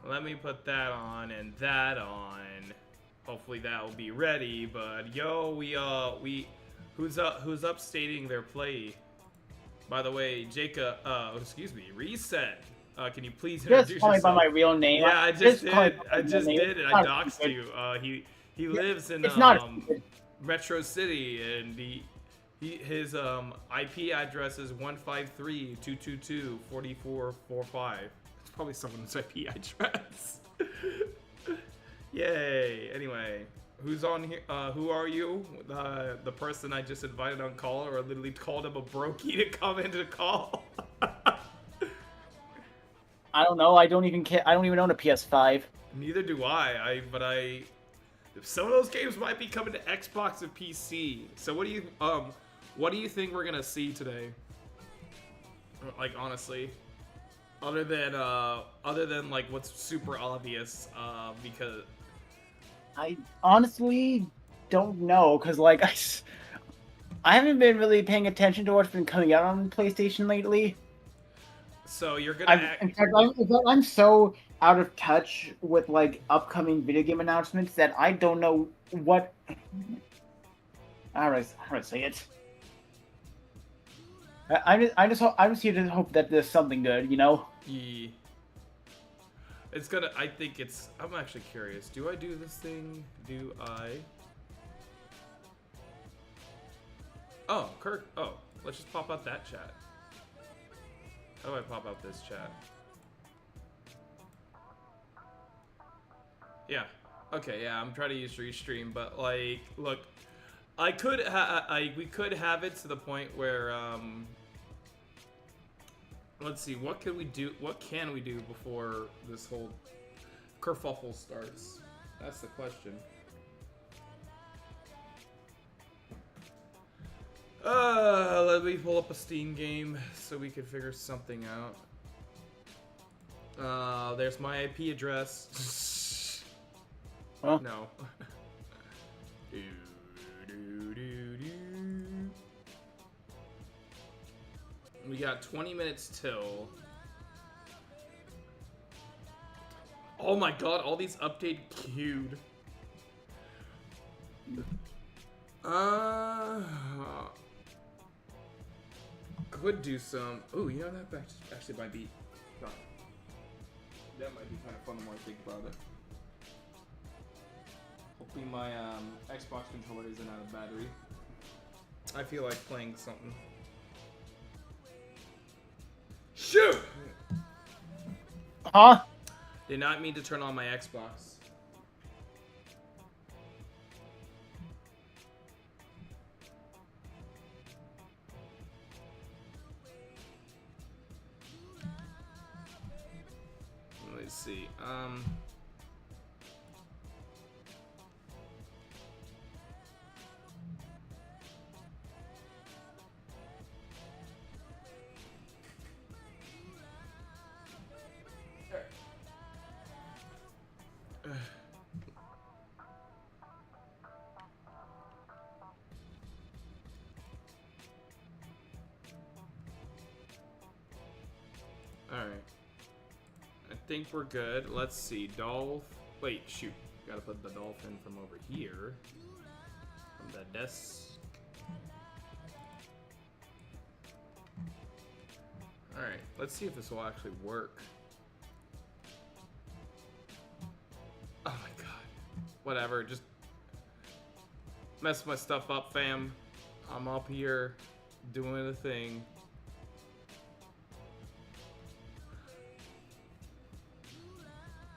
Let me put that on and that on. Hopefully that will be ready. But yo, who's upstating their play? By the way, Jacob, excuse me, Reset. Can you please introduce Just call me by yourself? my real name. Yeah, I just call me did. by my I real just name. did, and It's I not doxed stupid. you. He lives in It's not stupid. Metro City, and his IP address is 153.222.4445. It's probably someone's IP address. Yay! Anyway, who's on here? Who are you? The person I just invited on call, or literally called him a brokey to come into the call. I don't know. I don't even care. I don't even own a PS5. Neither do I. Some of those games might be coming to Xbox and PC. So what do you think we're gonna see today? Like honestly, other than like what's super obvious, because I honestly don't know, because like I haven't been really paying attention to what's been coming out on PlayStation lately. so you're gonna In fact, I'm so out of touch with like upcoming video game announcements that I don't know what. How do I say it? I just here to hope that there's something good, you know. Yeah. I'm actually curious. Do I do this thing? Do I? Oh, Kirk. Oh, let's just pop out that chat. How do I pop out this chat? Yeah. Okay, yeah, I'm trying to use Restream, but like, look, we could have it to the point where, let's see, what can we do before this whole kerfuffle starts? That's the question. Let me pull up a Steam game so we can figure something out. There's my IP address. Huh? No. We got 20 minutes till. Oh my god, all these update queued. Could do some. Oh, you know that actually might be. That might be kind of fun the more I think about it. Hopefully my Xbox controller isn't out of battery. I feel like playing something. Shoot! Huh? Did not mean to turn on my Xbox. Let's see. Alright. I think we're good. Let's see. Wait, shoot. Gotta put the dolphin from over here. From the desk. Alright. Let's see if this will actually work. Oh my god. Whatever. Just mess my stuff up, fam. I'm up here doing a thing.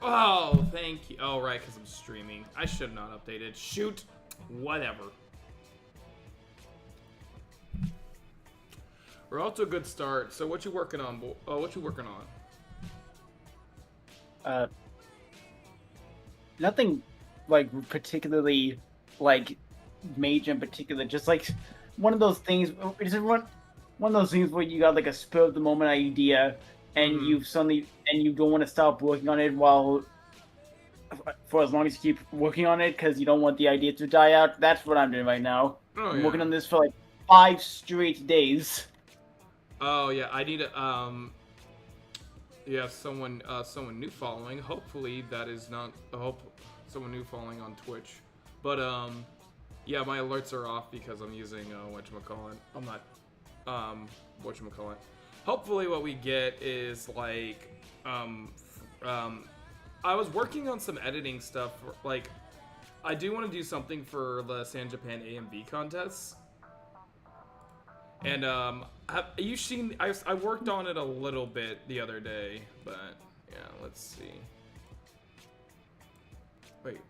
Oh, thank you. Oh, right, because I'm streaming. I should have not updated. Shoot. Whatever. We're off to a good start. So what you working on, what you working on? Nothing, like, particularly, like, major in particular. Just, like, one of those things, it's one of those things where you got, like, a spur-of-the-moment idea, and you don't want to stop working on it for as long as you keep working on it because you don't want the idea to die out. That's what I'm doing right now. Oh, I'm yeah. working on this for like 5 straight days. Oh yeah, I need to yeah, someone new following. Hopefully that is not someone new following on Twitch. But yeah, my alerts are off because I'm using whatchamacallit. I'm not whatchamacallit. Hopefully what we get is like I was working on some editing stuff. Like I do want to do something for the San Japan AMV contests. And have you seen? I worked on it a little bit the other day, but yeah, let's see. Wait.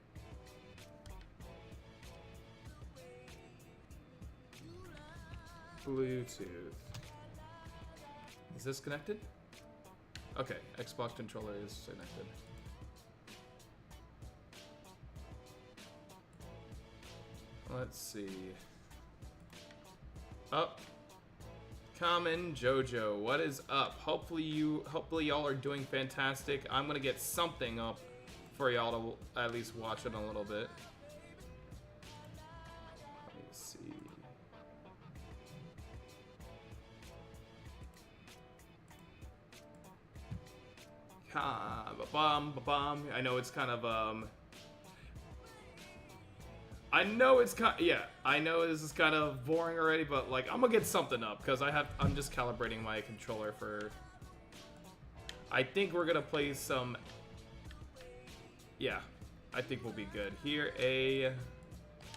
Bluetooth. Is this connected? Okay, Xbox controller is connected. Let's see. Up. Common Jojo, what is up? Hopefully y'all are doing fantastic. I'm gonna get something up for y'all to at least watch it a little bit. Let me see. I know it's kind of I know this is kind of boring already, but like I'm gonna get something up because I'm just calibrating my controller for. I think we're gonna play some. Yeah, I think we'll be good here.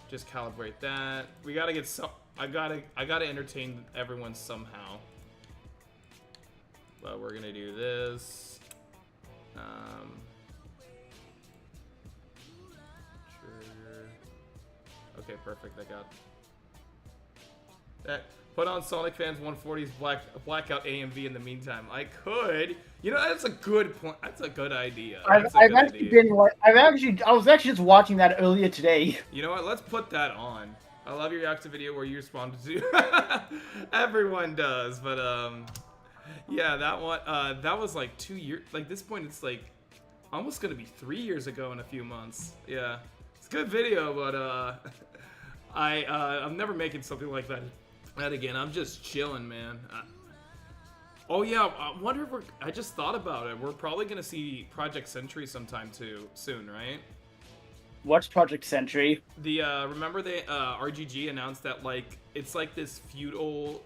Just calibrate that. We gotta get some. I gotta entertain everyone somehow. But we're gonna do this. Okay, perfect. I got that. Put on Sonic Fans 140's Blackout AMV in the meantime. I could. You know, that's a good point. That's a good idea. I was actually just watching that earlier today. You know what? Let's put that on. I love your reaction video where you responded to. Everyone does, but yeah, that one. That was like 2 years. Like this point, it's like almost gonna be 3 years ago in a few months. Yeah, it's a good video, but I'm never making something like that again. I'm just chilling, man. Oh yeah, I wonder if I just thought about it. We're probably gonna see Project Century sometime too soon, right? What's Project Century? The remember they RGG announced that like it's like this feudal.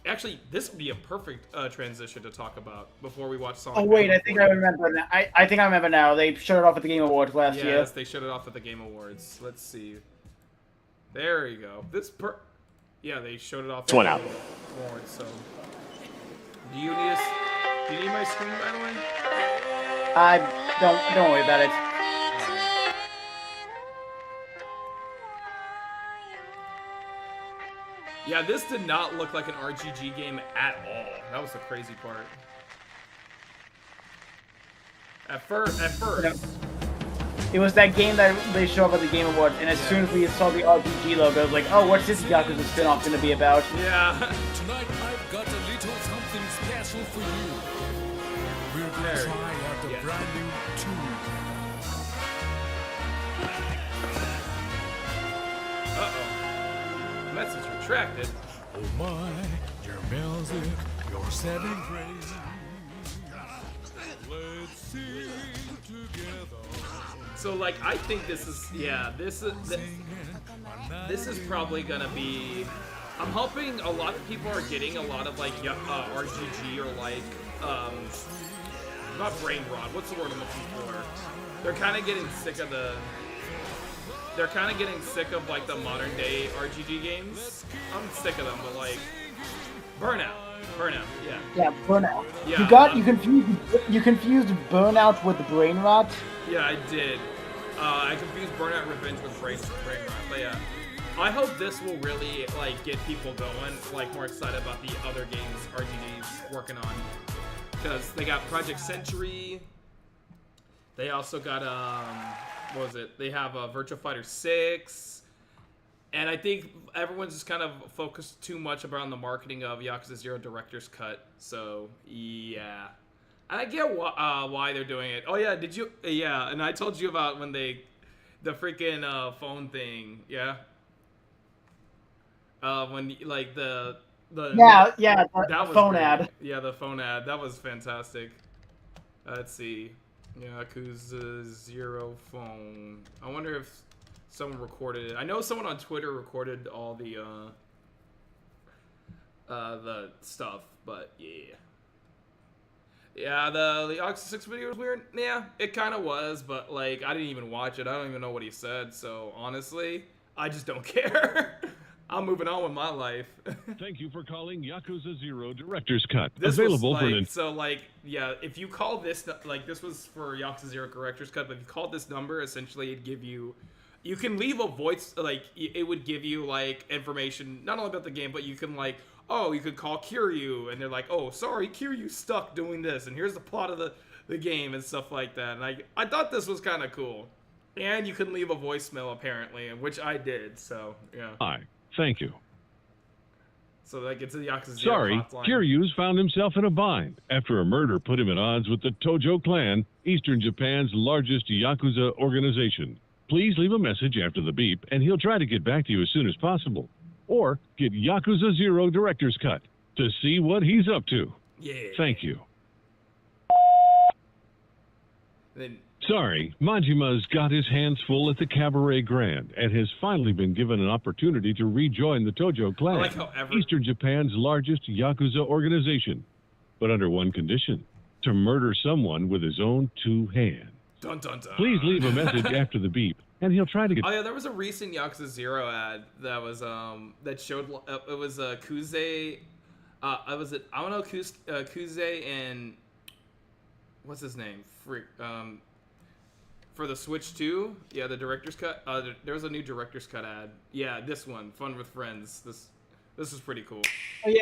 Actually, this would be a perfect transition to talk about before we watch Sonic. Oh wait, I think I remember now. I think I remember now. They showed it off at the Game Awards last year. Yes, they showed it off at the Game Awards. Let's see. There you go. Yeah, they showed it off. It's one out. Awards, so. Do you need my screen, by the way? Don't worry about it. Yeah, this did not look like an RGG game at all. That was the crazy part. At first. It was that game that they showed up at the Game Awards, and as soon as we saw the RPG logo, I was like, oh, what's this Yakuza spin-off going to be about? Yeah. Tonight I've got a little something special for you. We're gonna There. try out the Yeah. brand new tune. Uh-oh. Message retracted. Oh my, your music, your setting praise. Let's sing together. So, like, I think this is, this is probably gonna be. I'm hoping a lot of people are getting a lot of like RGG or like not brain rot. What's the word I'm looking for? They're kind of getting sick of like the modern day RGG games. I'm sick of them, but like Burnout, yeah. Yeah, Burnout. Yeah, You confused Burnout with Brain Rot. Yeah, I did. I confused Burnout Revenge with Brain Rot, but yeah. I hope this will really like get people going, like more excited about the other games RGG's working on, because they got Project Century. They also got what was it? They have Virtua Fighter 6, and I think everyone's just kind of focused too much around the marketing of Yakuza 0 Director's Cut. So yeah. And I get why they're doing it. Oh yeah, did you? Yeah, and I told you about when the freaking phone thing. Yeah. When like the Yeah, that was phone great. ad. Yeah, the phone ad. That was fantastic. Let's see. Yakuza 0 phone. I wonder if someone recorded it. I know someone on Twitter recorded all the stuff, but yeah. Yeah, the Yakuza 6 video was weird. Yeah, it kind of was, but like I didn't even watch it. I don't even know what he said. So honestly, I just don't care. I'm moving on with my life. Thank you for calling Yakuza 0 Director's Cut. This Available was for like, an so like, yeah, if you call this, like this was for Yakuza 0 Director's Cut, but if you called this number, essentially it'd give you, you can leave a voice, like it would give you like information, not only about the game, but you can like, oh, you could call Kiryu, and they're like, oh, sorry, Kiryu's stuck doing this, and here's the plot of the game and stuff like that. And I thought this was kind of cool. And you can leave a voicemail apparently, which I did, so yeah. Hi. Thank you. So like it's a Yakuza 0 Sorry, hotline. Kiryu's found himself in a bind after a murder put him at odds with the Tojo clan, Eastern Japan's largest Yakuza organization. Please leave a message after the beep, and he'll try to get back to you as soon as possible. Or get Yakuza 0 Director's Cut to see what he's up to. Yeah. Thank you. Then Sorry, Majima's got his hands full at the Cabaret Grand and has finally been given an opportunity to rejoin the Tojo clan, I like how Eastern Japan's largest Yakuza organization, but under one condition: to murder someone with his own two hands. dun dun dun. Please leave a message after the beep, and he'll try to get... Oh yeah, there was a recent Yakuza 0 ad that was that showed it was Kuze, it was I don't know Kuze and what's his name? For the Switch 2, yeah, the director's cut. There was a new director's cut ad. Yeah, this one, Fun with Friends. This is pretty cool. Oh yeah,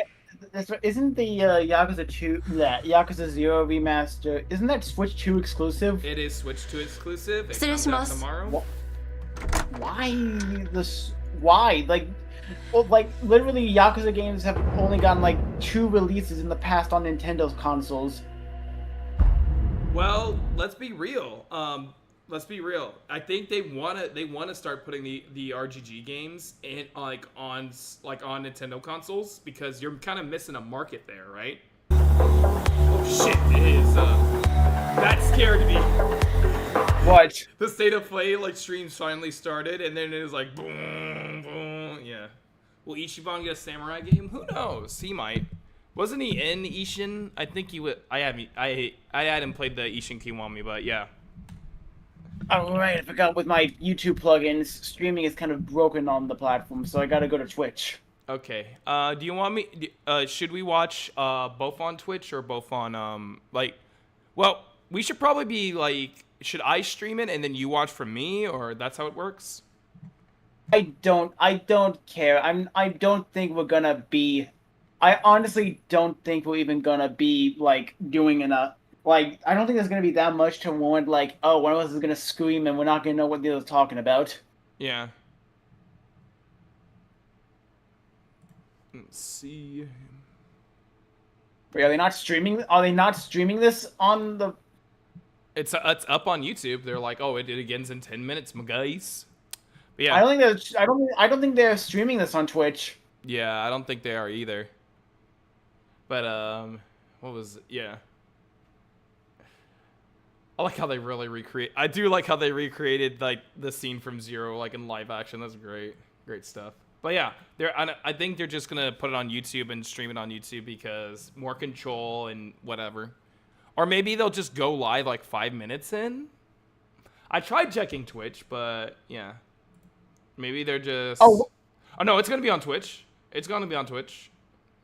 that's right. Isn't the Yakuza 2 that Yakuza 0 remaster? Isn't that Switch 2 exclusive? It is Switch 2 exclusive. It失礼しcomes outます。tomorrow. Why this? Why like literally Yakuza games have only gotten like 2 releases in the past on Nintendo's consoles. Well, let's be real. I think they wanna start putting the RGG games in on Nintendo consoles because you're kind of missing a market there, right? What? The State of Play like streams finally started, and then it was like boom, boom. Yeah. Will Ichiban get a samurai game? Who knows? He might. Wasn't he in Ishin? I think he would. I hadn't played the Ishin Kiwami, but yeah. Oh, right, I forgot with my YouTube plugins, streaming is kind of broken on the platform, so I gotta go to Twitch. Okay. Do you want me? Should we watch both on Twitch or both on like? Well, we should probably be like. Should I stream it and then you watch from me, or that's how it works? I don't care. I don't think we're gonna be. I honestly don't think we're even gonna be like doing enough. Like, I don't think there's gonna be that much to warrant. Like, oh, one of us is gonna scream and we're not gonna know what the other's talking about. Yeah. Let's see. Wait, are they not streaming? Are they not streaming this on the? It's up on YouTube. They're like, oh, it begins in 10 minutes, my guys. But yeah. I don't think they're streaming this on Twitch. Yeah, I don't think they are either. But what was it? Yeah. I like how they really recreate. I do like how they recreated like the scene from Zero, like in live action. That's great, great stuff. But yeah, I think they're just gonna put it on YouTube and stream it on YouTube because more control and whatever. Or maybe they'll just go live like 5 minutes in. I tried checking Twitch, but yeah, maybe they're just. Oh no, it's gonna be on Twitch. It's gonna be on Twitch.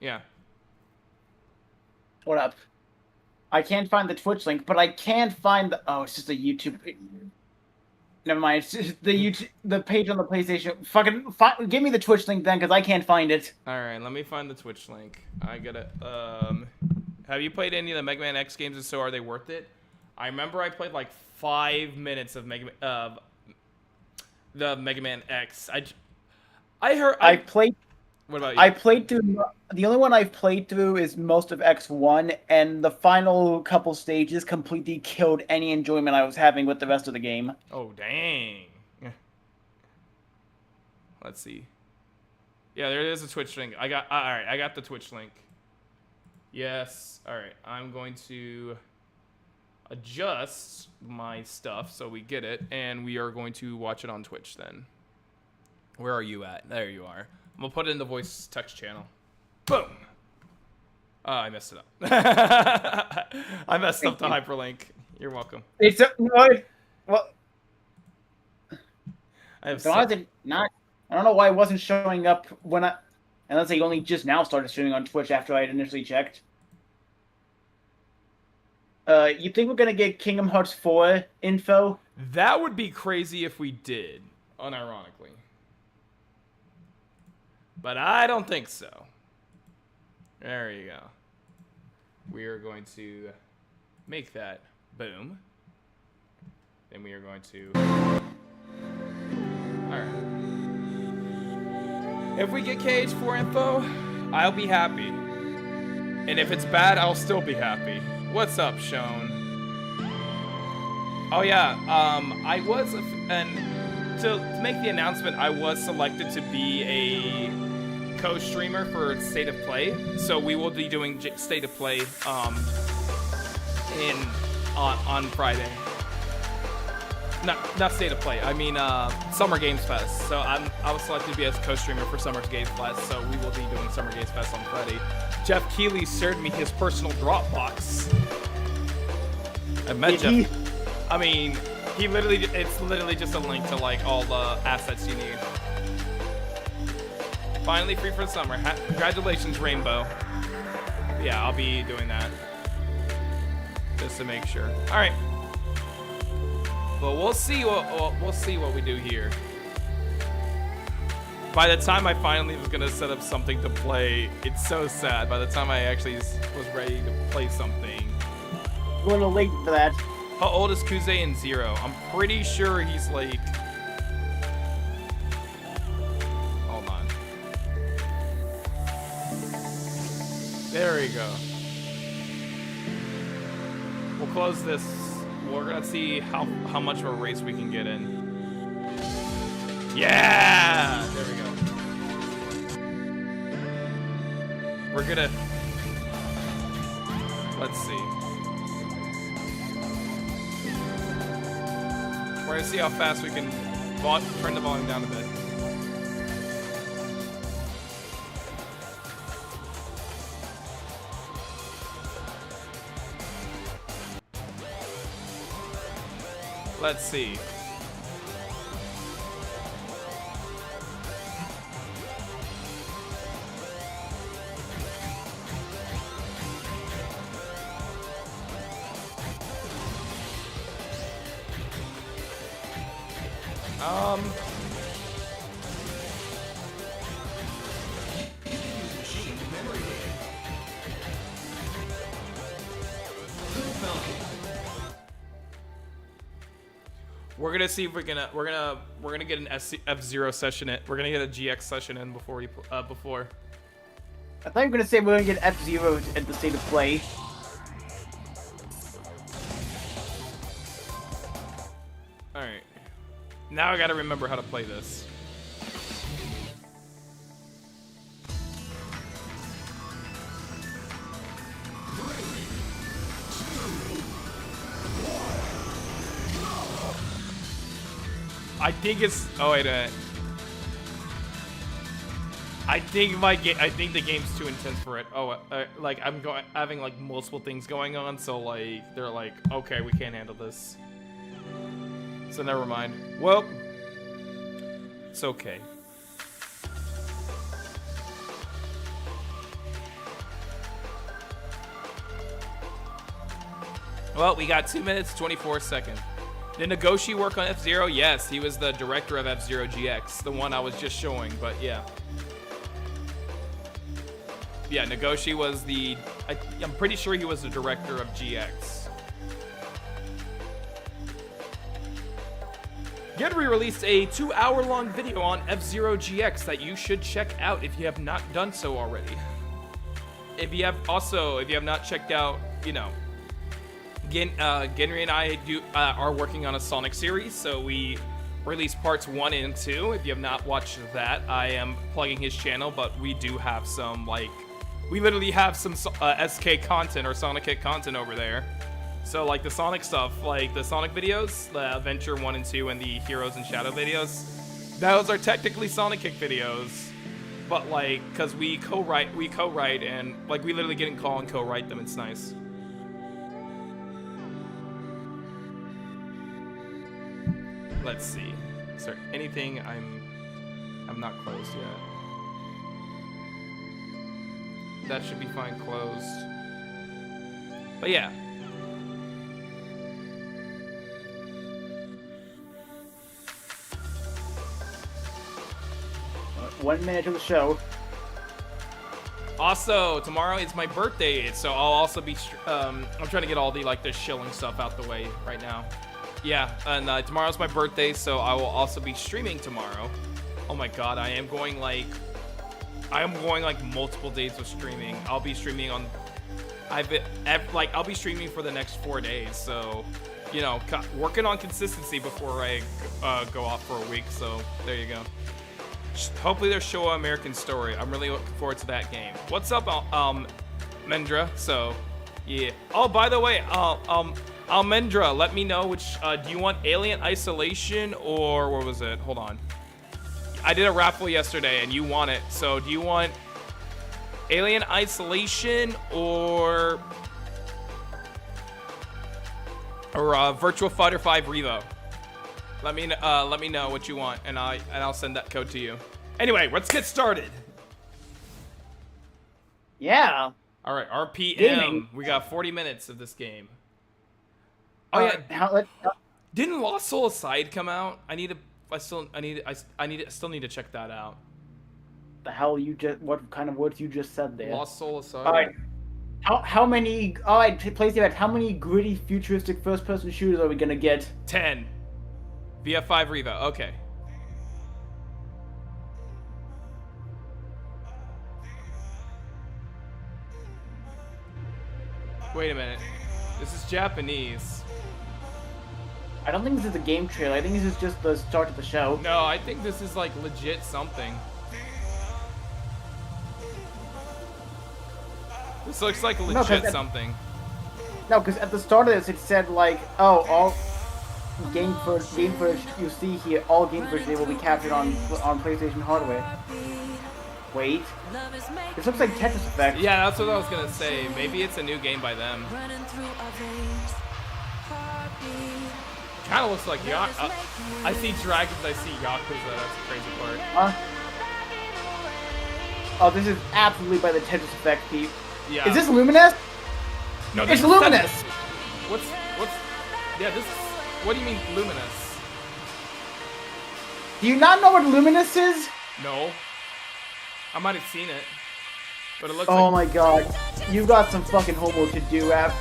Yeah. What up? I can't find the Twitch link, but I can find the. Oh, it's just a YouTube. Never mind. It's just the YouTube, the page on the PlayStation. Fucking give me the Twitch link then, because I can't find it. All right, let me find the Twitch link. I gotta. Have you played any of the Mega Man X games? And so are they worth it? I remember I played like 5 minutes of the Mega Man X. I played. What about you? I played through. The only one I've played through is most of X1, and the final couple stages completely killed any enjoyment I was having with the rest of the game. Oh, dang. Let's see. Yeah, there is a Twitch link. All right, I got the Twitch link. Yes. All right, I'm going to adjust my stuff so we get it, and we are going to watch it on Twitch then. Where are you at? There you are. I'm gonna put it in the voice text channel. Boom. Oh, I messed it up. I messed up the hyperlink. You're welcome. It's well. I have. So I don't know why it wasn't showing up when unless they only just now started streaming on Twitch after I had initially checked. You think we're gonna get Kingdom Hearts 4 info? That would be crazy if we did, unironically. But I don't think so. There you go. We are going to make that boom. Then we are going to... Alright. If we get KH4 info, I'll be happy. And if it's bad, I'll still be happy. What's up, Sean? Oh yeah, I was... And to make the announcement, I was selected to be a co-streamer for State of Play, so we will be doing State of Play on Friday. Not State of Play. I mean Summer Games Fest. So I was selected to be a co-streamer for Summer Games Fest. So we will be doing Summer Games Fest on Friday. Jeff Keighley shared me his personal Dropbox. I met Jeff. I mean, it's literally just a link to like all the assets you need. Finally free for the summer. Congratulations, Rainbow. Yeah, I'll be doing that. Just to make sure. Alright. But we'll see what we do here. By the time I finally was gonna set up something to play, it's so sad. By the time I actually was ready to play something. A little late for that. How old is Kuze in Zero? I'm pretty sure he's like... Hold on. There we go. We'll close this. We're gonna see how much of a race we can get in. Yeah! There we go. We're gonna... Let's see. We're gonna see how fast we can turn the volume down a bit. Let's see. We're gonna see if we're gonna get an F-Zero session in. We're gonna get a GX session in before before. I thought you were gonna say we're gonna get F-Zero at the state of play. All right. Now I gotta remember how to play this. I think it's. Oh wait a minute. I think the game's too intense for it. Oh, like I'm having like multiple things going on, so like they're like, okay, we can't handle this. So never mind. Well, it's okay. Well, we got 2 minutes, 24 seconds. Did Nagoshi work on F-Zero? Yes, he was the director of F-Zero GX, the one I was just showing, but yeah. Yeah, Nagoshi was I'm pretty sure he was the director of GX. Gedry released a 2-hour-long video on F-Zero GX that you should check out if you have not done so already. If you have not checked out, you know, Genry and I are working on a Sonic series, so we released parts 1 and 2. If you have not watched that, I am plugging his channel, but we do have some, like, we literally have some SK content or Sonic Hit content over there. So, like, the Sonic stuff, like the Sonic videos, the Adventure 1 and 2, and the Heroes and Shadow videos, those are technically Sonic Kick videos. But, like, because we co-write, and, like, we literally get in call and co-write them. It's nice. Let's see. Is there anything I'm not closed yet? That should be fine closed. But yeah. One minute of the show. Also, tomorrow is my birthday, so I'll also be. I'm trying to get all the shilling stuff out the way right now. Yeah, and tomorrow's my birthday, so I will also be streaming tomorrow. Oh my god, I am going multiple days of streaming. I'll be streaming on. I'll be streaming for the next 4 days, so you know, working on consistency before I go off for a week. So there you go. Hopefully they'll show American Story. I'm really looking forward to that game. What's up, Mendra? So, yeah. Oh, by the way, Almendra, let me know which. Do you want Alien Isolation or what was it? Hold on. I did a raffle yesterday and you want it. So, do you want Alien Isolation or Virtua Fighter 5 Revo? Let me know what you want, and I'll send that code to you. Anyway, let's get started. Yeah. All right, RPM. Gaming. We got 40 minutes of this game. Oh yeah. Didn't Lost Soul Aside come out? I still need to check that out. The hell what kind of words you just said there? Lost Soul Aside. All right. How many? All right, PlayStation. How many gritty, futuristic first-person shooters are we gonna get? 10. VF5 Revo. Okay. Wait a minute. This is Japanese. I don't think this is a game trailer. I think this is just the start of the show. No, I think this is like legit something. This looks like a legit something. No, because at the start of this, it said like, oh, game footage you see here, all game footage will be captured on PlayStation hardware. Wait, this looks like Tetris Effect. Yeah, that's what I was gonna say. Maybe it's a new game by them. Kind of looks like Yakuza. I see dragons, I see Yakuza. That's the crazy part. Oh, this is absolutely by the Tetris Effect, Pete. Yeah. Is this Luminous? No, It's Luminous! What's? Yeah, this. What do you mean Luminous? Do you not know what Luminous is? No. I might have seen it, but it looks. Oh like... my god, you got some fucking homework to do, App.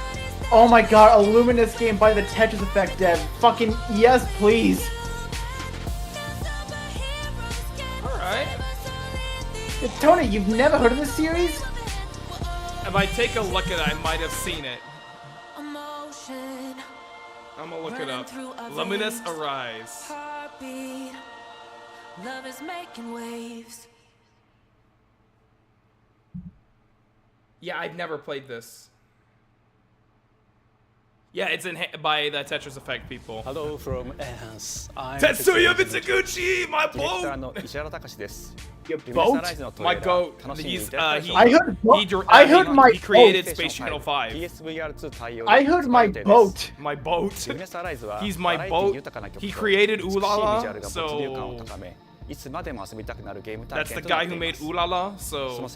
Oh my god, a Luminous game by the Tetris Effect dev. Fucking yes, please. Alright. Tony, you've never heard of this series? If I take a look at it, I might have seen it. I'm gonna look it up. Luminous Arise. Love is making waves. Yeah, I've never played this. Yeah, it's by the Tetris Effect people. Hello from Enhance. I'm Tetsuya Mitsuguchi, my boat! Your boat? My goat. He's I heard my he created boat. Space Channel 5. I heard my boat. My boat. He's my boat. He created Ulala, so that's the guy who made Ulala, so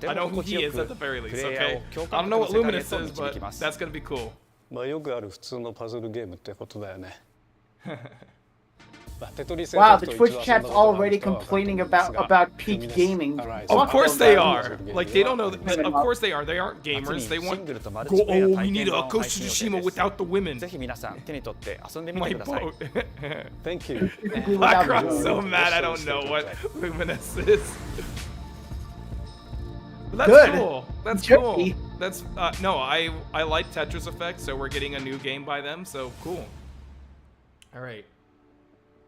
I know who he is at the very least, okay? I don't know what Luminous is, but that's gonna be cool. まあよくある普通のパズルゲームってことだよね。 Wow, the Twitch chat's already complaining about peak gaming. Of course they are. Like they don't know. Of course they are. They aren't gamers. They want. Oh, we need a Ghost of Tsushima without the women. ぜひ皆さん手に取って遊んでみ My てください。 boat. Thank you. Blackrock's so mad. I don't know what Luminous is. But that's Good. cool. That's Should cool. be. That's no. I like Tetris Effect, so we're getting a new game by them. So cool. All right.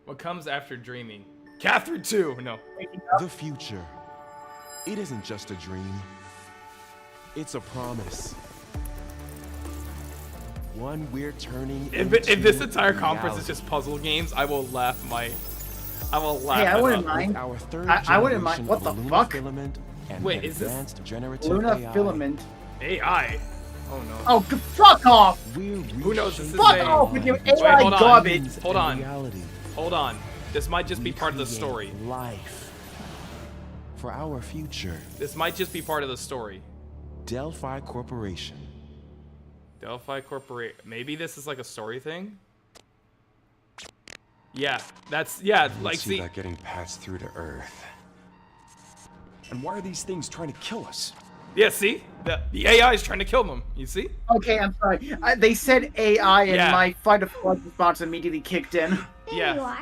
What comes after dreaming? Catherine 2. No. The future. It isn't just a dream. It's a promise. One we're turning If this entire conference is just puzzle games, I will laugh my. I will laugh. Hey, I it wouldn't up. mind. Our third I wouldn't mind. What the generation of fuck? Luna Filament and Wait, is this advanced generative Luna AI. Filament. AI. Oh no. Oh, fuck off! We're Who knows? This is Fuck a- off with your Wait, AI hold on. garbage. Hold on. Reality. Hold on. This might just be We part of the create story. Life. For our future, This might just be part of the story. Delphi Corporation. Delphi Corporation. Maybe this is like a story thing. Yeah, that's like see. that getting passed through to Earth. And why are these things trying to kill us? Yeah, see? The AI is trying to kill them. You see? Okay, I'm sorry. They said AI and Yeah. my fight or flight response immediately kicked in. Yeah.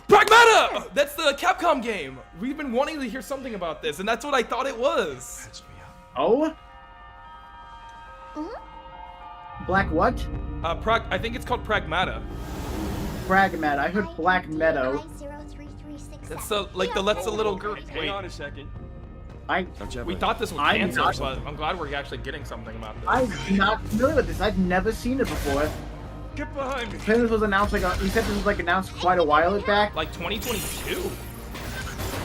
Pragmata! That's the Capcom game. We've been wanting to hear something about this, and that's what I thought it was. Patch me up. Oh? Black what? I think it's called Pragmata. Pragmat. I heard Black Meadow. That's the that's the little girl. Hang Wait, on a second. I Don't you have we a- thought this was I'm cancer, not- but I'm glad we're actually getting something about this. I'm not familiar with this. I've never seen it before. Get behind me. This was announced like you said this was like announced quite a while back. Like 2022.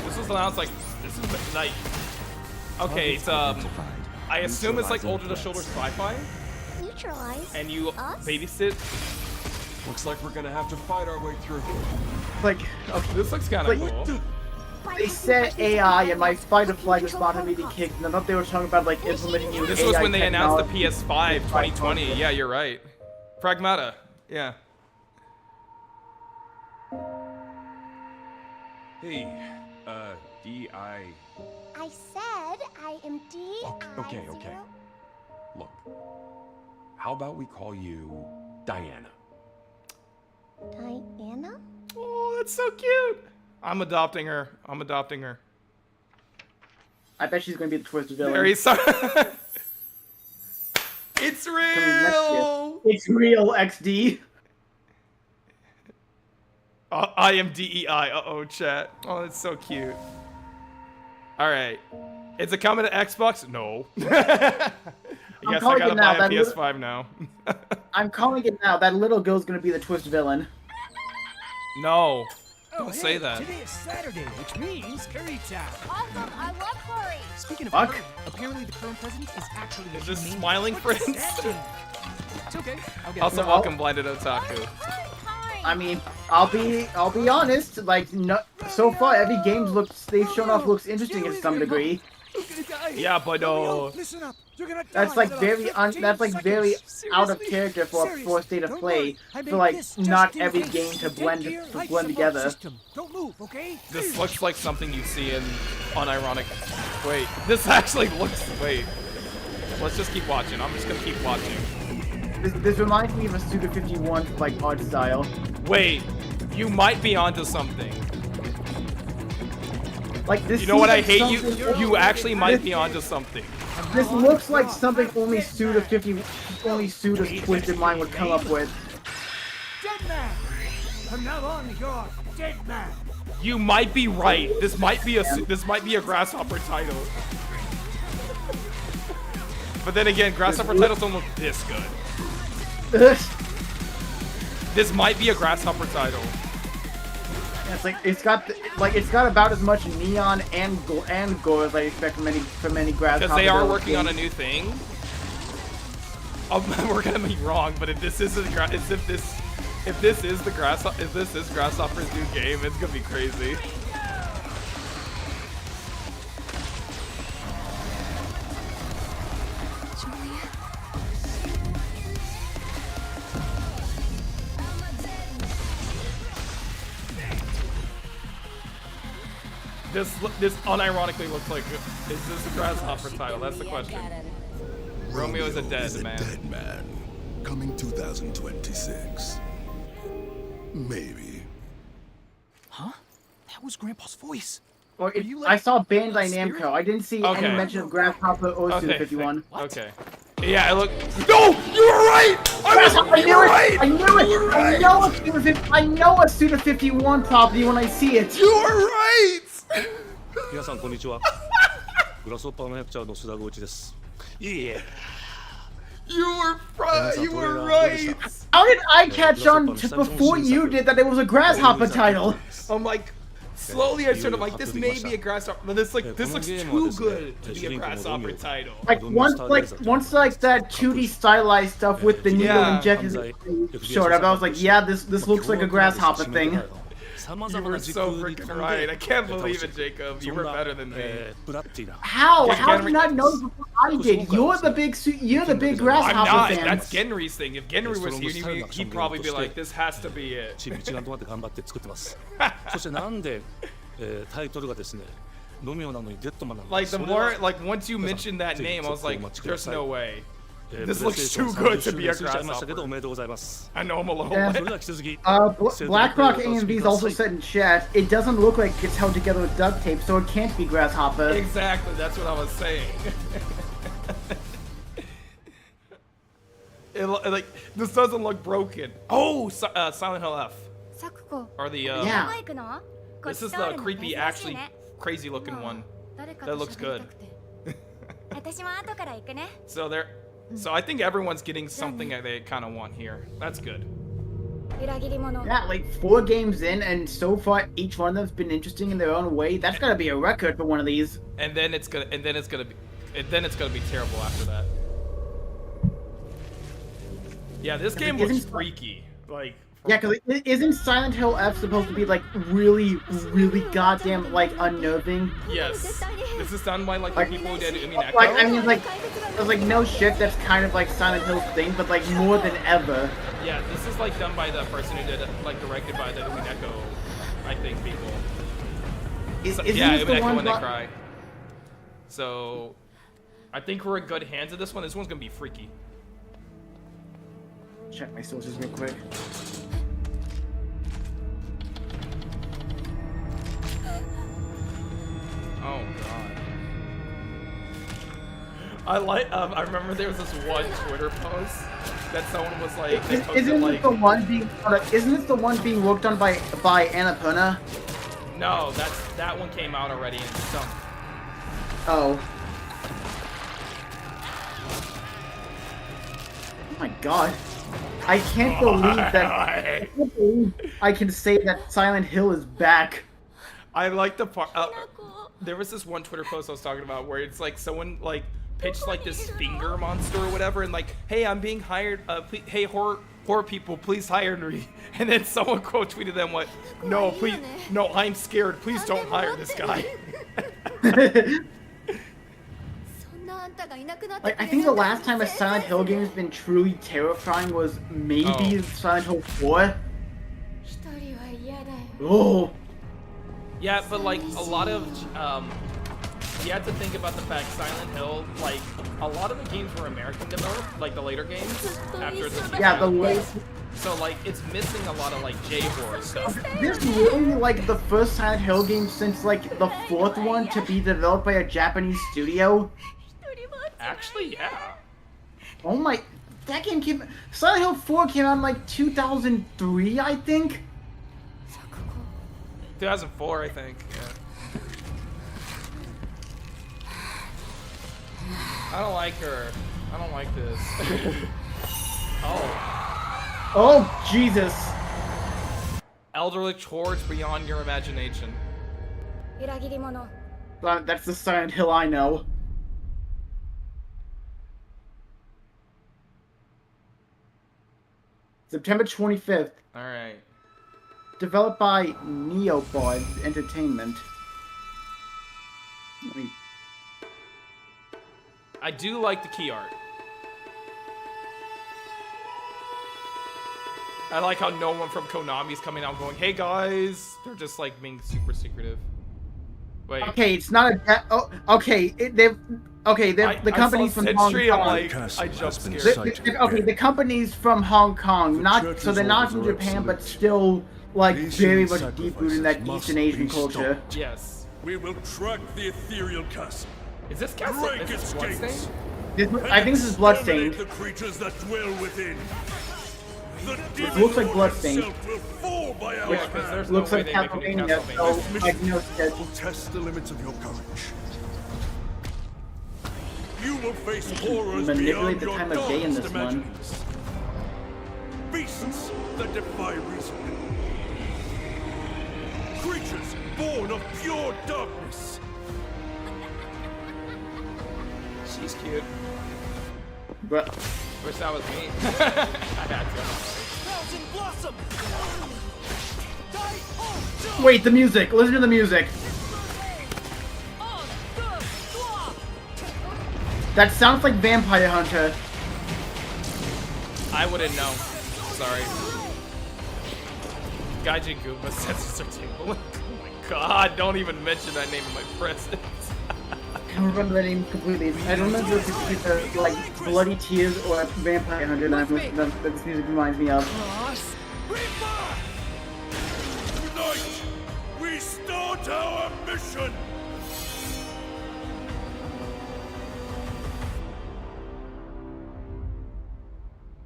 This was announced like this is like okay. It's I assume it's like over the shoulder sci-fi, Neutralize. and you Us? babysit. Looks like we're gonna have to fight our way through. Like okay, This looks kind of Like, cool. they said AI and my fight or flight response immediately kicked. And I thought they were talking about like implementing new This AI was when they announced the technology. PS5 2020. Yeah, you're right. Pragmata. Yeah. Hey, D.I. I said I am D. Okay. Look, how about we call you Diana? Diana? Oh, that's so cute. I'm adopting her. I bet she's gonna be the twisted villain. Very sorry. It's Coming next year. real. It's real XD. I am DEI. Uh-oh, chat. Oh, that's so cute. All right. Is it coming to Xbox? No. I guess I calling gotta it now, buy a that little- PS5 now. I'm calling it now. That little girl's gonna be the twist villain. No. Oh, Don't say hey, that. Today is Saturday, which means curry time. Awesome, I love curry. Speaking of Fuck. curry, apparently the current president is actually a Is this humane- smiling What's friends? that mean? It's okay. I'll get Also, it. welcome, Blinded Otaku. Curry time. I mean, I'll be honest. Like, no, so far every game they've shown off looks interesting in some degree. You're gonna die. Yeah, but Romeo, listen up. You're gonna That's die like in very about 15 very seconds. out of Seriously? character for Serious. a state of Don't play. worry. I For made like this not just in every case. game to Take blend care, life blend support together. system. Don't move, okay? This looks like something you see in unironic. Wait, this actually looks. Wait. Let's just keep watching. I'm just gonna keep watching. This reminds me of a Suda 51 like art style. Wait, you might be onto something. Like this. You know what I seems hate? like You something- you actually might be onto something. This looks like something only Suda's Twisted Mind would come up with. Dead man. From now on, you're dead man. You might be right. This might be a grasshopper title. But then again, grasshopper titles don't look this good. This might be a grasshopper title. It's like it's got about as much neon and gore as I expect from any grasshopper. Because they are Titles working on a game. new thing. We're gonna be wrong, but if this is Grasshopper's new game, it's gonna be crazy. This unironically looks like, is this a grasshopper title? That's the question. Romeo is a dead man. Dead man. Coming 2026. Maybe. Huh? That was Grandpa's voice. Or Are you, like, I saw Bandai spirit? Namco. I didn't see Okay. any mention of Grasshopper or Suda Okay. 51. Okay. Yeah, I look. No, you were right. I You knew were it! right. I knew You were it! right. I know a Suda 51 property when I see it. You were right. 皆さんこんにちはグラスホッパーマネージャーの須田剛一ですいえいえ You were right. How did I catch on to before you did that it was a Grasshopper title? I'm like, slowly I started like, this may be a grasshopper, but this looks too good to be a grasshopper title. Like once that 2D stylized stuff with the needle Yeah. injected showed up, I was like, yeah, this looks like a Grasshopper thing. You were so freaking right. I can't believe it, Jacob. You were better than me. ブラッティな How? Yeah, How did Genry- you not know before I did? You're the big I'm Grasshopper not. fan. That's Genry's thing. If Genry was here, he'd probably be like, this has to be it. チーム一丸となって頑張って作ってますそしてなんで、タイトルがですねロミオなのにデッドマンなの Like, the それは more, like, once you mentioned that ぜひ name, I was ちょっ like, とお待ちくだ there's さい no way. プレイ This ス looks テーション too good to 30 be a 周年過ぎちゃいましたけど grasshopper. おめでとうございます I know I'm alone. Yeah. それでは引き続き BlackRock AMV's also said in chat, it doesn't look like it's held together with duct tape, so it can't be Grasshopper. Exactly, that's what I was saying. Like, this doesn't look broken. Oh, Silent Hill F. サクコ Or the, Yeah. どこ行くの this is the creepy, actually crazy looking one. 誰か That と looks 喋 good. りたくて私も後から行くね So so I think everyone's getting something that they kind of want here. That's good. 裏切り者 Yeah, like 4 games in, and so far each one of them's been interesting in their own way. That's gotta be a record for one of these. And then it's gonna be terrible after that. Yeah, this game looks isn't- freaky. Like, Yeah, because isn't Silent Hill F supposed to be like really goddamn like unnerving? yes, this is done by like the Like- people who did Echo. Like I mean, like there's like no shit that's kind of like Silent Hill's thing, but like more than ever. Yeah, this is like done by the person who did it, like directed by the Umineko, I think, people. Isn't Yeah, this the Umineko one? when they about- cry. So, I think we're in good hands of this one. This one's gonna be freaky. Check my sources real quick. Oh god. I remember there was this one Twitter post that someone was like, they posted Isn't like, it the one being? Isn't it the one being worked on by Annapurna? no, that one came out already in some. Oh. Oh my god. I can't believe that. I can't believe I can say that Silent Hill is back. I like the part. There was this one Twitter post I was talking about where it's like someone like pitched like this finger monster or whatever, and like, hey, I'm being hired. Hey, horror people, please hire me. And then someone quote tweeted them what? No, please, no, I'm scared. Please don't hire this guy. Like, I think the last time a Silent Hill game has been truly terrifying was maybe Silent Hill 4. Oh. Yeah, but like a lot of you have to think about the fact Silent Hill, like a lot of the games were American developed, like the later games after the Yeah, the late. So like it's missing a lot of like J-horror stuff. This is really like the first Silent Hill game since like the 4th one to be developed by a Japanese studio. Actually, yeah. Oh my, that game came. Silent Hill 4 came out in like 2003, I think. 2004, I think. Yeah. I don't like her. I don't like this. Oh. Oh Jesus. Eldritch hordes beyond your imagination. That's the Silent Hill I know. September 25th. All right. Developed by Neobard Entertainment. I do like the key art. I like how no one from Konami's coming out going, hey guys. They're just like being super secretive. Wait. Okay, it's not a. Okay, the company's from Hong Kong. Like, I jumped scared. Okay, the company's from Hong Kong, so they're not from Japan, but still like very much deep rooted in that Eastern Asian culture. Yes. We will track the ethereal castle. Is this castle? Is this Bloodstained? I think this is Bloodstained. The creatures that dwell within. It looks like Bloodstained. Which looks like Castlevania, so I know that. Test the limits of your courage. You will face horrors Manipulate beyond the your time of day in this darkest one. imaginings. Beasts that defy reason. Creatures born of pure darkness. She's cute. But Wish that was me. I had to. wait, the music. Listen to the music. That sounds like Vampire Hunter. I wouldn't know. Sorry. Gaijin Goomba senses are tingling. Oh my god, don't even mention that name in my presence. I don't remember the name completely. I don't remember if it's either like Bloody Tears or Vampire Hunter that this music reminds me of. Tonight, we start our mission.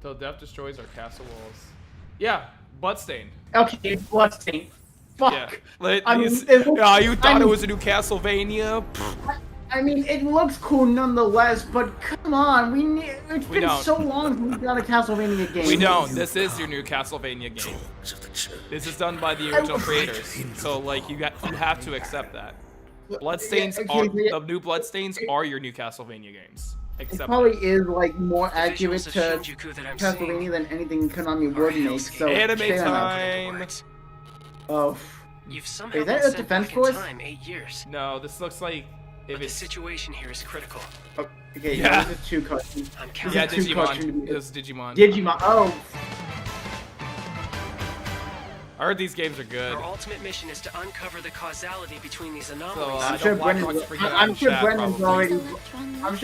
Till death destroys our castle walls. Yeah, Bloodstained. Okay, Bloodstained. Fuck. Yeah. I mean, You thought it was a new Castlevania? I mean, it looks cool nonetheless, but come on, it's been so long since we got a Castlevania game. We don't. This is your new Castlevania game. This is done by the original creators. So, like, you have to accept that. Bloodstains the new Bloodstains are your new Castlevania games. It probably is like more accurate to Castlevania than anything Konami would make. So anime time. Oh. You've somehow is that been a sent defense back in force? time 8 years. No, this looks like But the situation here is critical. Oh, okay, yeah. This is 2 cartoons. Yeah, Digimon. This is Digimon. Digimon. Oh. I heard these games are good. Our ultimate mission is to uncover the causality between these anomalies. So, I'm sure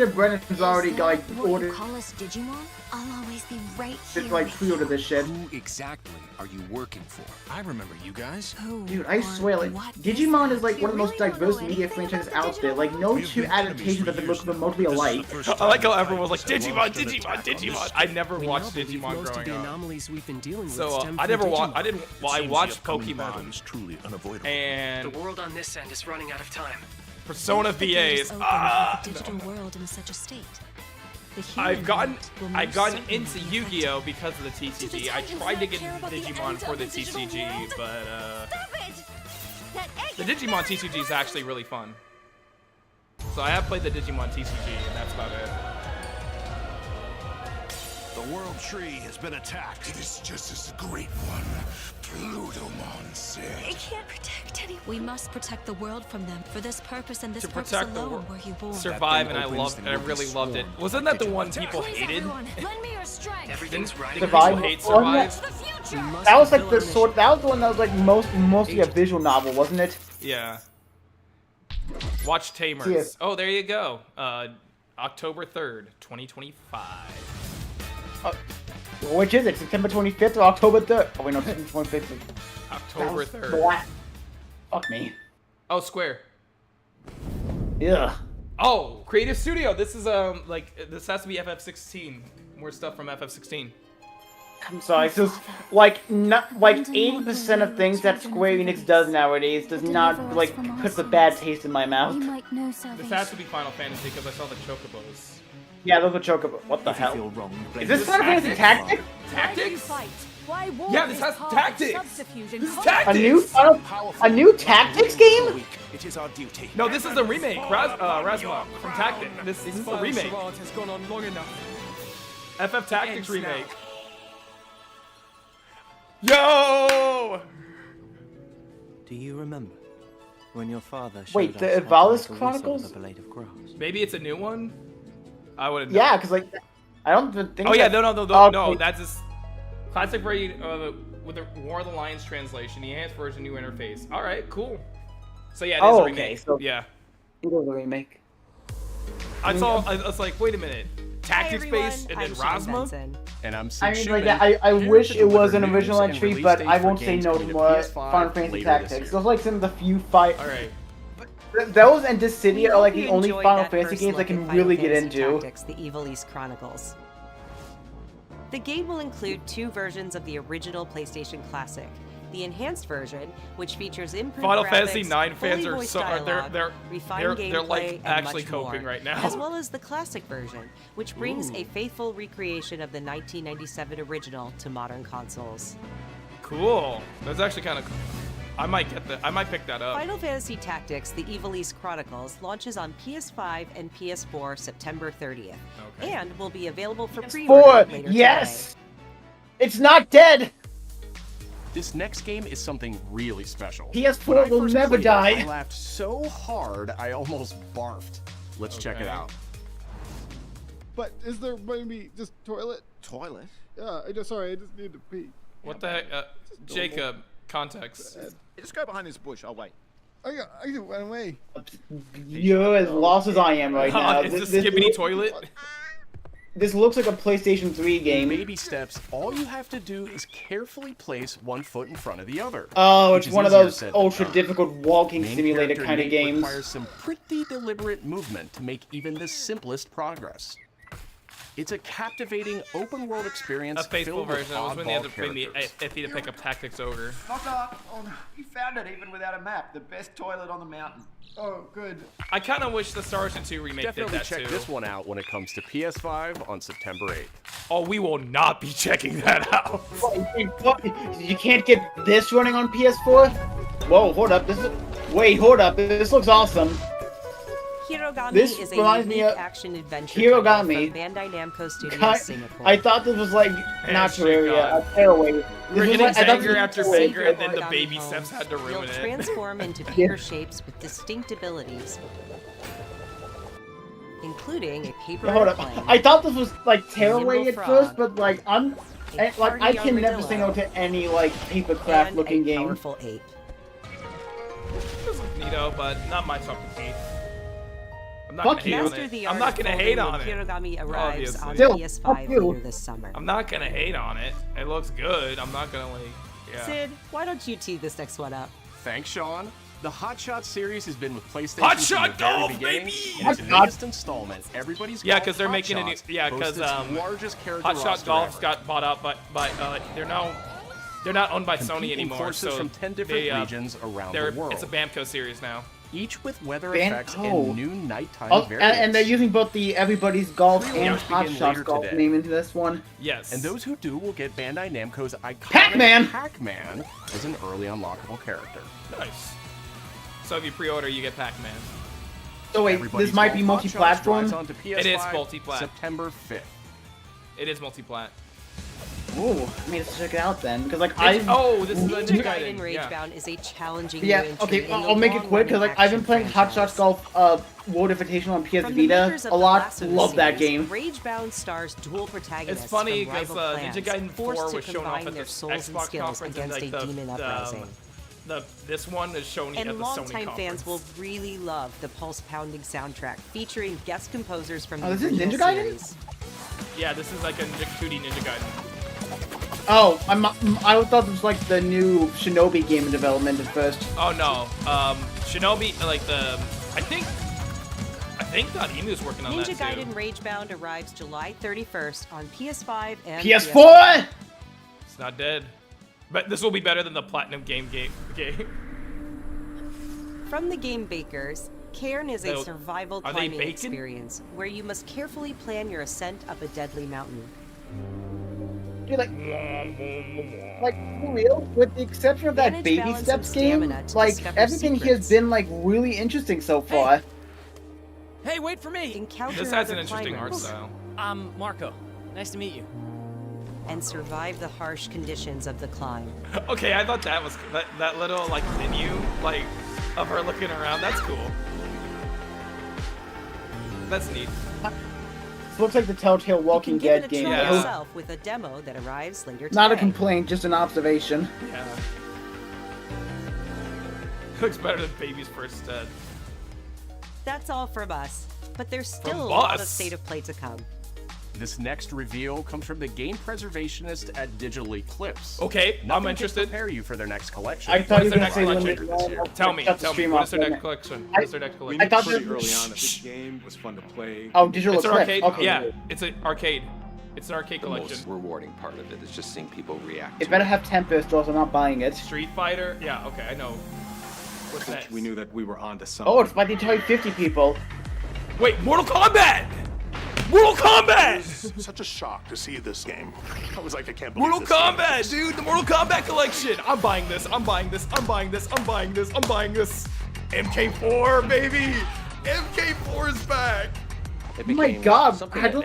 Brennan's already got like ordered. Call us Digimon? I'll always be right here. Just like pre-order this shit. Who exactly are you working for? I remember you guys. Dude, I swear, like, Digimon is like one of the most diverse media franchises out there. Like, no 2 adaptations have been look remotely alike. I like how everyone was like, Digimon. I never watched Digimon growing up. So, I never watched, I watched Pokemon. And the world on this end is running out of time. Persona VAs. The digital world in such a state. I've gotten into Yu-Gi-Oh because of the TCG. I tried to get into Digimon for the TCG, but the Digimon TCG is actually really fun. So I have played the Digimon TCG, and that's about it. The world tree has been attacked. It is just as great one, Plutomon said. It can't protect anyone. We must protect the world from them. For this purpose and this To purpose protect the alone world. were you born. Survive, and I really loved it. Wasn't that the one people hated? Lend me your strength. Everything's right. Didn't Survive? people hate Oh, yeah. Survive? That was like the sort. That was the one that was like mostly a visual novel, wasn't it? Yeah. Watch Tamers. Yes. Oh, there you go. October 3rd, 2025. Which is it? September 25th or October 3rd? Oh wait, no, September 25th. October 3rd. Black. Fuck me. Oh, Square. Yeah. Oh, Creative Studio. This is like this has to be FF16. More stuff from FF16. I'm sorry. So, like, 80% of things that Square Enix does nowadays does not like put a bad taste in my mouth. This has to be Final Fantasy because I saw the Chocobos. Yeah, those are Chocobo. What the hell? Is this Final Fantasy Tactics? Tactics? Why Yeah, this has tactics. This is tactics. A new Tactics game? It is our duty. No, this is a remake. Rasma from Tactics. This is a remake. has gone on long enough. FF Tactics remake. Yo! Do you remember when your father showed Wait, the us how to Evalis make a whistle Chronicles? with a blade of grass? Maybe it's a new one. I wouldn't know. Yeah, because like I don't think. Oh yeah, that- no. Okay. That's just classic version with the War of the Lions translation, the enhanced version, new interface. All right, cool. So yeah, it is Oh, a okay, remake. so- Yeah. It was a remake. I was like, wait a minute, tactics based and then Rasma. And I'm I mean, like, I wish it was an original entry, but I won't say no to more Final Fantasy Tactics. Those are like some of the few fight. All right. Those and Dissidia are like We the only enjoyed Final that Fantasy first games I look can at Final really get Fantasy into. Tactics, the Evil East Chronicles. The game will include 2 versions of the original PlayStation Classic. The enhanced version, which features improved Final graphics, Fantasy IX fans fully are voiced so dialogue, they're refined they're gameplay, like and actually much coping more, right now. as well as the classic version, which brings a faithful recreation of the 1997 original to modern consoles. Cool. That's actually kind of cool. I might pick that up. Final Fantasy Tactics: The Evil East Chronicles launches on PS5 and PS4 September 30th, and will be available for pre-order later Yes, it's not dead. This next game is something really special. PS4 When I will first never played it, die. I laughed so hard I almost barfed. Let's check it out. But is there maybe just toilet? Toilet? Yeah, I just need to pee. What the heck, Jacob? Context. Just go behind this bush. I'll wait. I just went away. You're as lost as I am right now. Is this Skibbity Toilet? This looks like a PlayStation 3 game. Baby steps. All you have to do is carefully place one foot in front of the other. Oh, which it's is one of easier those said than ultra done. difficult walking Main simulator character kind of Nate games. requires some pretty deliberate movement to make even the simplest progress. It's a captivating open-world experience A faithful filled with version. It was when they had to oddball bring the characters. Effie to pick up Tactics Ogre. Not that. Oh no, you found it even without a map. The best toilet on the mountain. Oh, good. I kind of wish the Star Ocean 2 remake Definitely did that check too. this one out when it comes to PS5 on September 8th. Oh, we will not be checking that out. What? You can't get this running on PS4? Whoa, hold up. Wait, hold up. This looks awesome. Hirogami This is a reminds me unique of action-adventure Hirogami. title from Bandai Namco Studios God, Singapore. I thought this was like not Handshake Terraria, God. Tearaway. We're getting banger after Safe banger, your and then the origami baby homes. steps had to You'll ruin it. transform into paper shapes with distinct abilities, including a paper Hold up. airplane, I thought this was like Tearaway Nimble at frog, first, but like I party can never say no armadillo, to any like papercraft and looking a game. powerful ape. Neato, but not my cup of tea. I'm not Fuck gonna you. hate on Master it. the I'm art not of gonna folding hate on when it. Hirogami arrives on Obviously. Still, PS5 fuck you. later this summer. I'm not gonna hate on it. It looks good. I'm not gonna like, yeah. Sid, why don't you tee this next one up? Thanks, Sean. The Hot Shot series has been with PlayStation Hot from Shot the very Golf, beginning. baby! And its latest installment, Everybody's Yeah, Golf because they're Hot making a new. Shots, Yeah, boasts because its largest character Hot Shot roster Golf's ever. got bought out by they're not owned by Sony Competing anymore. forces So from 10 different they, regions around they're- the world. It's a Bamco series now. each with weather Ban- effects oh. and new nighttime Oh, variants. and they're using both the Everybody's Golf and Pre-orders Hot begin Shots later Golf today. name into this one. Yes. And those who do will get Bandai Namco's iconic Pac-Man! Pac-Man as an early unlockable character. Nice. So if you pre-order, you get Pac-Man. So wait, Everybody's this might be Golf Hot Shots multi-platform? drives onto PS5 It is multi-plat. September 5th. It is multi-plat. Ooh, I mean, let's check it out then, because like this is the Ninja Ninja Gaiden Gaiden. Ragebound is a challenging Yeah, new entry okay, in the I'll make it long quick because like running I've been playing action Hot Shots Golf World Invitational on PS From the Vita makers of a the lot. Last of the Love that series, game. Ragebound stars dual protagonists It's funny from because rival Ninja clans, Gaiden 4 forced to was shown off combine at the their souls and Xbox skills conference, and against like a demon uprising. this one is shown at And the Sony longtime conference. fans will really love the pulse-pounding soundtrack featuring guest composers from Oh, the this is original Ninja Gaiden? series. Yeah, this is like a 2D Ninja Gaiden. Oh, I thought this was like the new Shinobi game in development at first. Oh no, Shinobi, like I think Emu's working on Ninja that too. Gaiden Ragebound arrives July 31st on PS5 and PS4! It's not dead, but this will be better than the Platinum game. From the game bakers, Cairn is a They'll- survival are they climbing bacon? experience where you must carefully plan your ascent up a deadly mountain. Dude, like for real, with the exception of that Manage Baby balance Steps and game, stamina to like discover everything here has secrets. been like really interesting so far. Hey, wait for me! Encounter This has an other interesting art climbers style. I'm Marco. Nice to meet you. and survive the harsh conditions of the climb. Okay, I thought that was that little like menu like of her looking around. That's cool. That's neat. This looks like the Telltale Walking Give it Dead a game. try I hope- yourself with a demo that arrives later today. Not a complaint, just an observation. Yeah. Looks better than Baby's first That's all from us, but there's still From a lot of us. State of Play to come. This next reveal comes from the game preservationist at Digital Eclipse. Okay, I'm Nothing to interested. prepare you for their next collection. I thought What is you their were next going to say collection? Limit. Tell me, Shut the stream what off is their for a next minute. collection? What is their next I collection? thought Pretty this- early on, this game was fun to play. Oh, Digital It's an Eclipse. arcade. Okay. Yeah, it's an arcade. It's an arcade The collection. most rewarding part of it is just seeing people react. It better have Tempest, or else I'm not buying it. Street Fighter. Yeah. Okay, I know. What's next? We knew that we were on to something. Oh, it's by the Atari 50 people. Wait, Mortal Kombat! Mortal Kombat! Such a shock to see this game. I was like, I can't believe Mortal this game Kombat, dude! The Mortal Kombat collection! I'm buying this, I'm buying this, I'm buying this, I'm buying this, I'm buying this! MK4, baby! MK4 is back! Oh my god,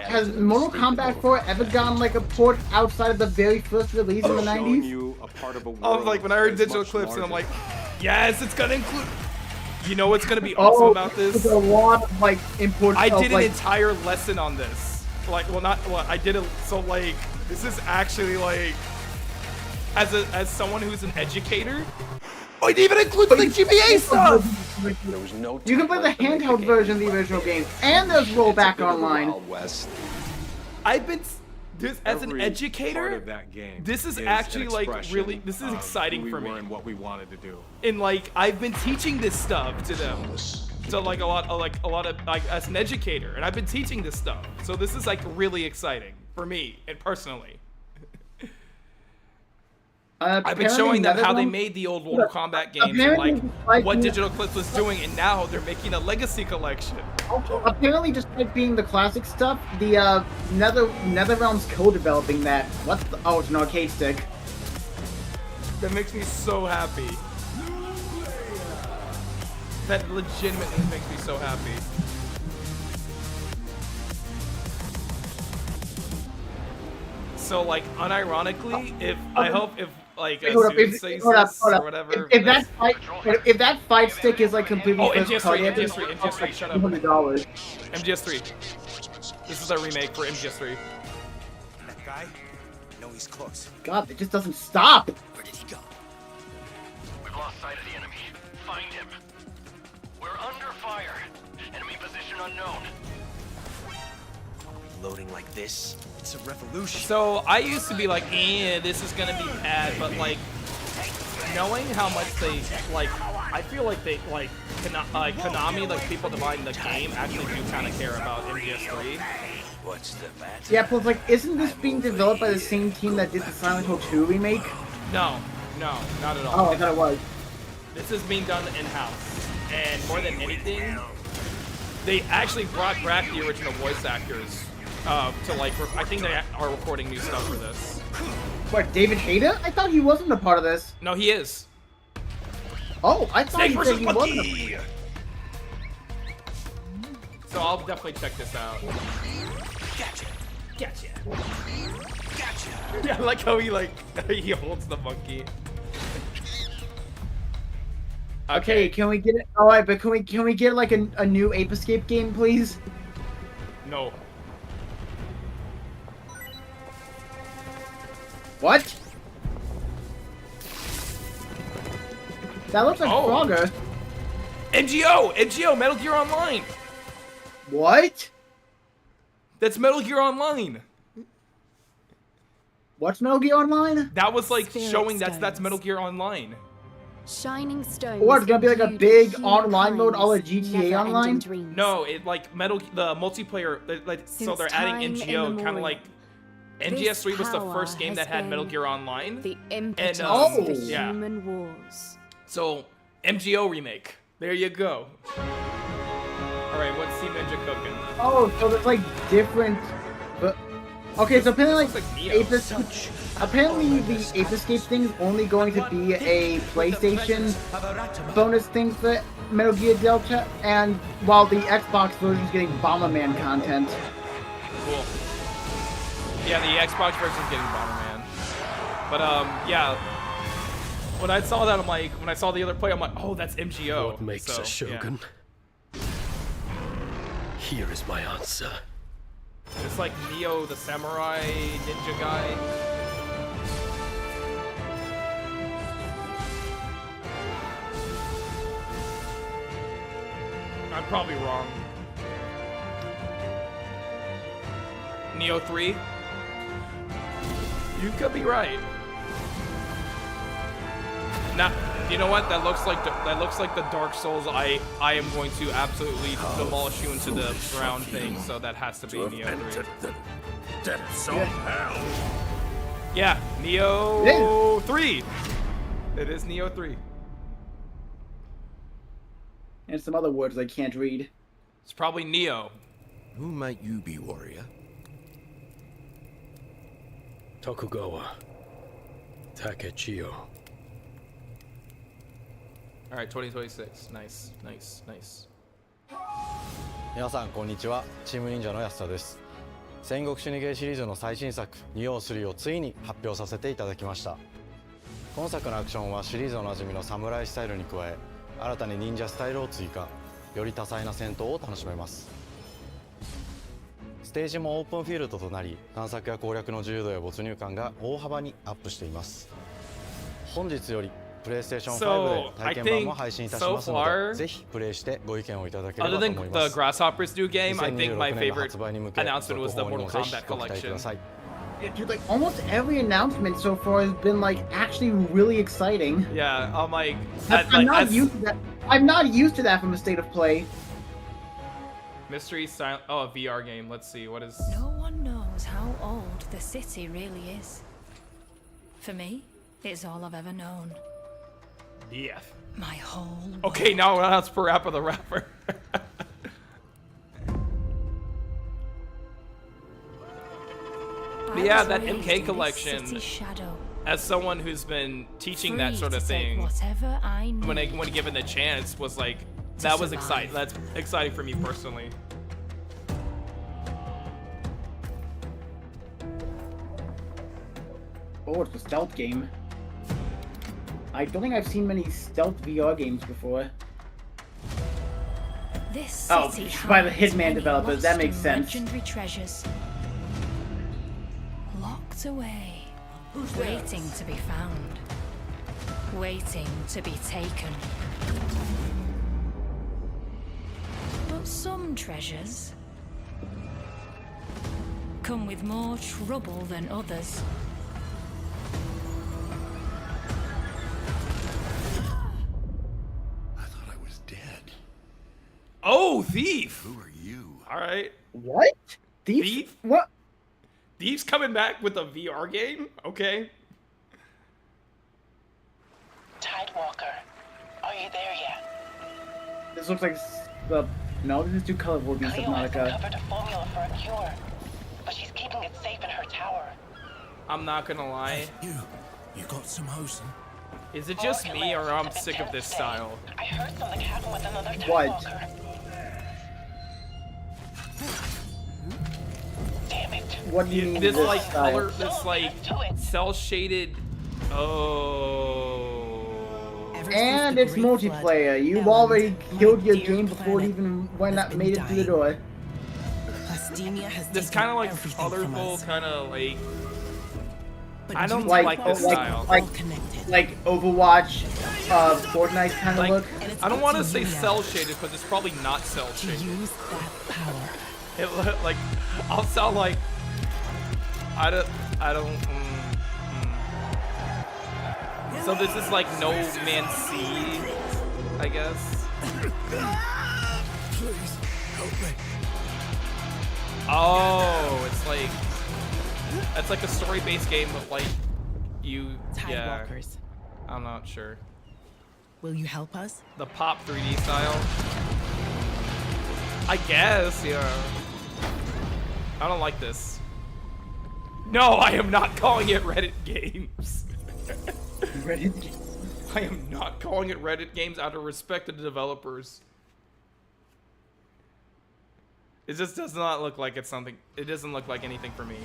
has Mortal Kombat 4 ever gone like a port outside of the very first release in the 90s? You a part of a I was like, when I heard Digital Eclipse, and I'm like, yes, it's gonna include... You know what's gonna be awesome about this? There's a lot of like imports. I of, did an like, entire lesson on this. Like, well, not well. I did it. So like, this is actually like, as someone who's an educator, it even includes like GBA stuff. There was no You can play the handheld version of the original game, and there's rollback online. Wild West. I've been this as an Every educator. part of that game This is an actually like expression really. This is of exciting who we for me. were and what we wanted to do. And like, I've been teaching this stuff to them. So like a lot of like as an educator, and I've been teaching this stuff. So this is like really exciting for me and personally. I've been showing them how they made the old Mortal Kombat games and like what Digital Eclipse was doing, and now they're making a legacy collection. Apparently, just like being the classic stuff, the NetherRealm's co-developing that. What's the? Oh, it's an arcade stick. That makes me so happy. That legitimately makes me so happy. So like, unironically, if I hope if like a Hold up, student says hold up, this hold or up. whatever. If that fight stick is like completely Oh, first MGS3, party, MGS3, shut up. $200. MGS3. This is a remake for MGS3. That guy? I know he's close. God, it just doesn't stop. Where did he go? We've lost sight of the enemy. Find him. We're under fire. Enemy position unknown. Loading like this, it's a revolution. So I used to be like, this is gonna be bad, but like, knowing how much they like, I feel like they like Konami, like people behind the game, actually do kind of care about MGS3. What's the matter? Yeah, plus like, isn't this being developed by the same team that did the Silent Hill 2 remake? No, not at all. Oh, I thought it was. This is being done in-house. And more than anything, they actually brought back the original voice actors to like. I think they are recording new stuff for this. What, David Hayter? I thought he wasn't a part of this. No, he is. Oh, I thought Snake he said versus he Monkey! wasn't. So I'll definitely check this out. Gotcha. Gotcha. Gotcha. Yeah, I like how he holds the monkey. Okay, can we get it? All right, but can we get like a new Ape Escape game, please? No. What? That looks like Frogger. MGO, Metal Gear Online. What? That's Metal Gear Online. What's Metal Gear Online? That was like Spirit showing that's stones. Metal Gear Online. Shining stones. Or it's gonna be like a imbued big with online mode, all of humankind's GTA never-ending Online. dreams. No, it like the multiplayer. Like so Since they're adding time MGO, kind of immemorial, like this MGS3 was the power first game that has had Metal been Gear Online. The impetus And, for yeah. human wars. So MGO remake. There you go. All right, what's Team Ninja cooking? Oh, so there's like different. But okay, so apparently This looks like Neo. Ape Escape. Apparently the Ape Escape thing is only going to be a PlayStation bonus thing for Metal Gear Delta, and while the Xbox version is getting Bomberman content. Cool. Yeah, the Xbox version is getting Bomberman. But yeah. When I saw that, I'm like, when I saw the other play, I'm like, oh, that's MGO. What makes So, a shogun? Here is my answer. Yeah. It's like Neo, the samurai ninja guy. I'm probably wrong. Neo 3? You could be right. Now, you know what? That looks like the Dark Souls. I am going to absolutely demolish you into the ground thing. So that has to be Neo 3. Yeah, Neo 3. It is Neo 3. And some other words I can't read. It's probably Neo. Who might you be, warrior? Tokugawa Takechiyo. All right, 2026. Nice, nice, nice. 皆さんこんにちは、チーム忍者の安田です。戦国死にゲーシリーズの最新作「ニオ3」をついに発表させていただきました。今作のアクションはシリーズおなじみの侍スタイルに加え、新たに忍者スタイルを追加、より多彩な戦闘を楽しめます。ステージもオープンフィールドとなり、探索や攻略の自由度や没入感が大幅にアップしています。本日よりプレイステーション5で体験版も配信いたしますので、ぜひプレイしてご意見をいただければと思います。 Other than the Grasshoppers new game, I think my 2026年の favorite 発売に向け、 announcement was the 続報に Mortal もぜひ Kombat ご期待く collection. ださい。 Yeah, dude, like almost every announcement so far has been like actually really exciting. Yeah, I'm like, I'm not used to that. I'm not used to that from a State of Play. Mystery Silent. Oh, a VR game. Let's see. What is? No one knows how old the city really is. For me, it's all I've ever known. Yeah. My whole Okay, now that's Parappa the Rapper. But yeah, that MK collection. As someone who's been teaching that sort of thing, when given the chance, was like that was exciting. That's exciting for me personally. Oh, it's a stealth game. I don't think I've seen many stealth VR games before. This Oh, city by the hides Hitman many developers, that lost makes and sense. Legendary treasures. Locked away. Waiting to be found. Waiting to be taken. But some treasures come with more trouble than others. Oh, Thief! Who are you? All right. What? Thief? What? Thief's coming back with a VR game? Okay. Tidewalker, are you there yet? This looks like no, this is too colorful to be Cleo has Subnautica. uncovered a formula for a cure, but she's keeping it safe in her tower. I'm not gonna lie. You got some hosen? Is it just me or I'm sick of this style? I heard something happen with another time What? walker. Damn it. What do you mean This like style? color, this like cell shaded. Oh. And it's multiplayer. You've already killed your game before it even made it through the door. This kind of like colorful, kind of like. I don't like this style. Like Overwatch, Fortnite kind of look. I don't want to say cell shaded because it's probably not cell shaded. It like I'll sound like I don't. So this is like No Man's Sea, I guess. Please help me. Oh, it's like a story-based game, but like yeah. Tidewalkers. I'm not sure. Will you help us? The Pop 3D style. I guess, yeah. I don't like this. No, I am not calling it Reddit Games. Reddit Games. I am not calling it Reddit Games out of respect to the developers. It just does not look like it's something. It doesn't look like anything for me.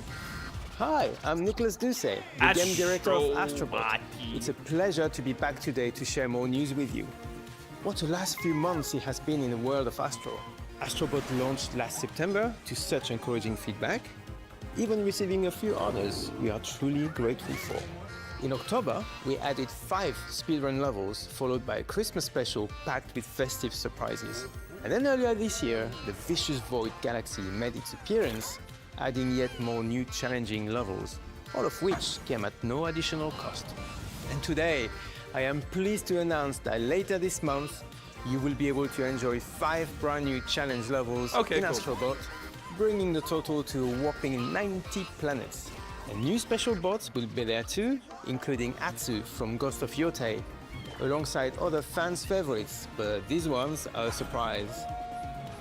Hi, I'm Nicholas Ducey, the game director of Astrobot. It's a pleasure to be back today to share more news with you. What a last few months it has been in the world of Astro. Astrobot launched last September to such encouraging feedback, even receiving a few honors we are truly grateful for. In October, we added 5 speedrun levels, followed by a Christmas special packed with festive surprises. And then earlier this year, the Vicious Void Galaxy made its appearance, adding yet more new challenging levels, all of which came at no additional cost. And today, I am pleased to announce that later this month, you will be able to enjoy 5 brand new challenge levels in Astrobot, bringing the total to a whopping 90 planets. And new special bots will be there too, including Atsu from Ghost of Yotei, alongside other fans' favorites, but these ones are a surprise.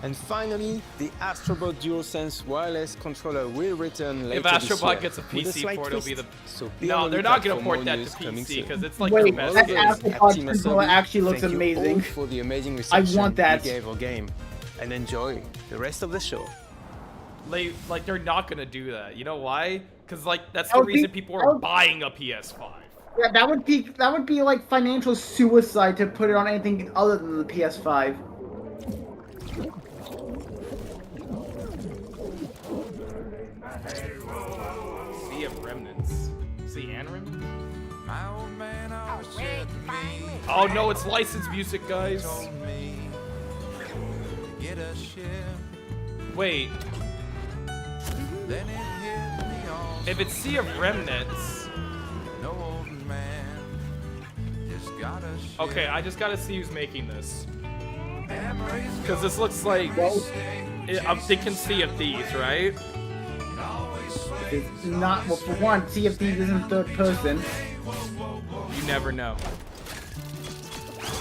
And finally, the Astrobot DualSense wireless controller will return later this year. If Astrobot gets a with PC slight port, it'll be twist. the. So be No, on the they're not lookout gonna for port more that to news coming PC soon. because it's like Wait, the best that game. Astrobot Team controller Asobi, actually looks thank you amazing. all for the amazing I reception want that. you gave our game, and enjoy the rest of the show. Like they're not gonna do that. You know why? Because like that's That the would be- reason people that are would- buying a PS5. Yeah, that would be like financial suicide to put it on anything other than the PS5. Sea of Remnants. Sea and Remnants? Oh no, it's licensed music, guys. Wait. If it's Sea of Remnants. Okay, I just gotta see who's making this. Because this looks like. I'm thinking Sea of Thieves, right? It's not, well, for one, Sea of Thieves isn't third person. You never know.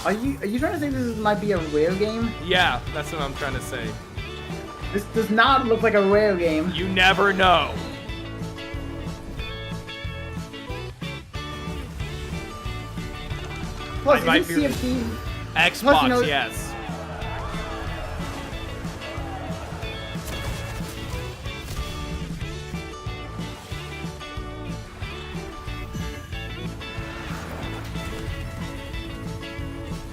Are you trying to say this might be a rare game? Yeah, that's what I'm trying to say. This does not look like a rare game. You never know. Plus, I might isn't be Sea of Thieves... Xbox, Plus, you know- yes.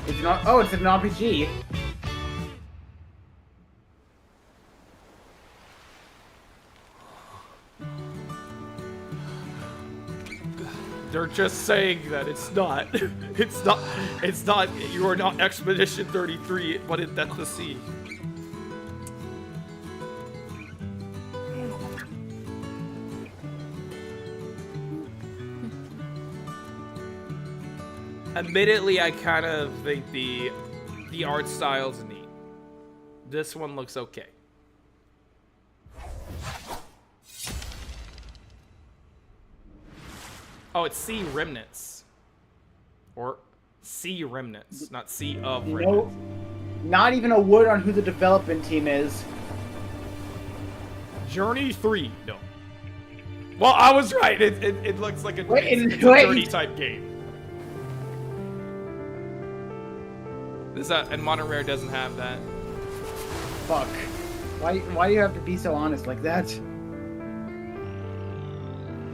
It's not. Oh, it's an RPG. They're just saying that it's not. It's not. It's not. You are not Expedition 33, but that's the sea. Admittedly, I kind of think the art style's neat. This one looks okay. Oh, it's Sea Remnants. Or Sea Remnants, not Sea of Remnants. not even a word on who the development team is. Journey 3. No. Well, I was right. It looks like it's a Journey type game. This and Modern Rare doesn't have that. Fuck. Why do you have to be so honest like that?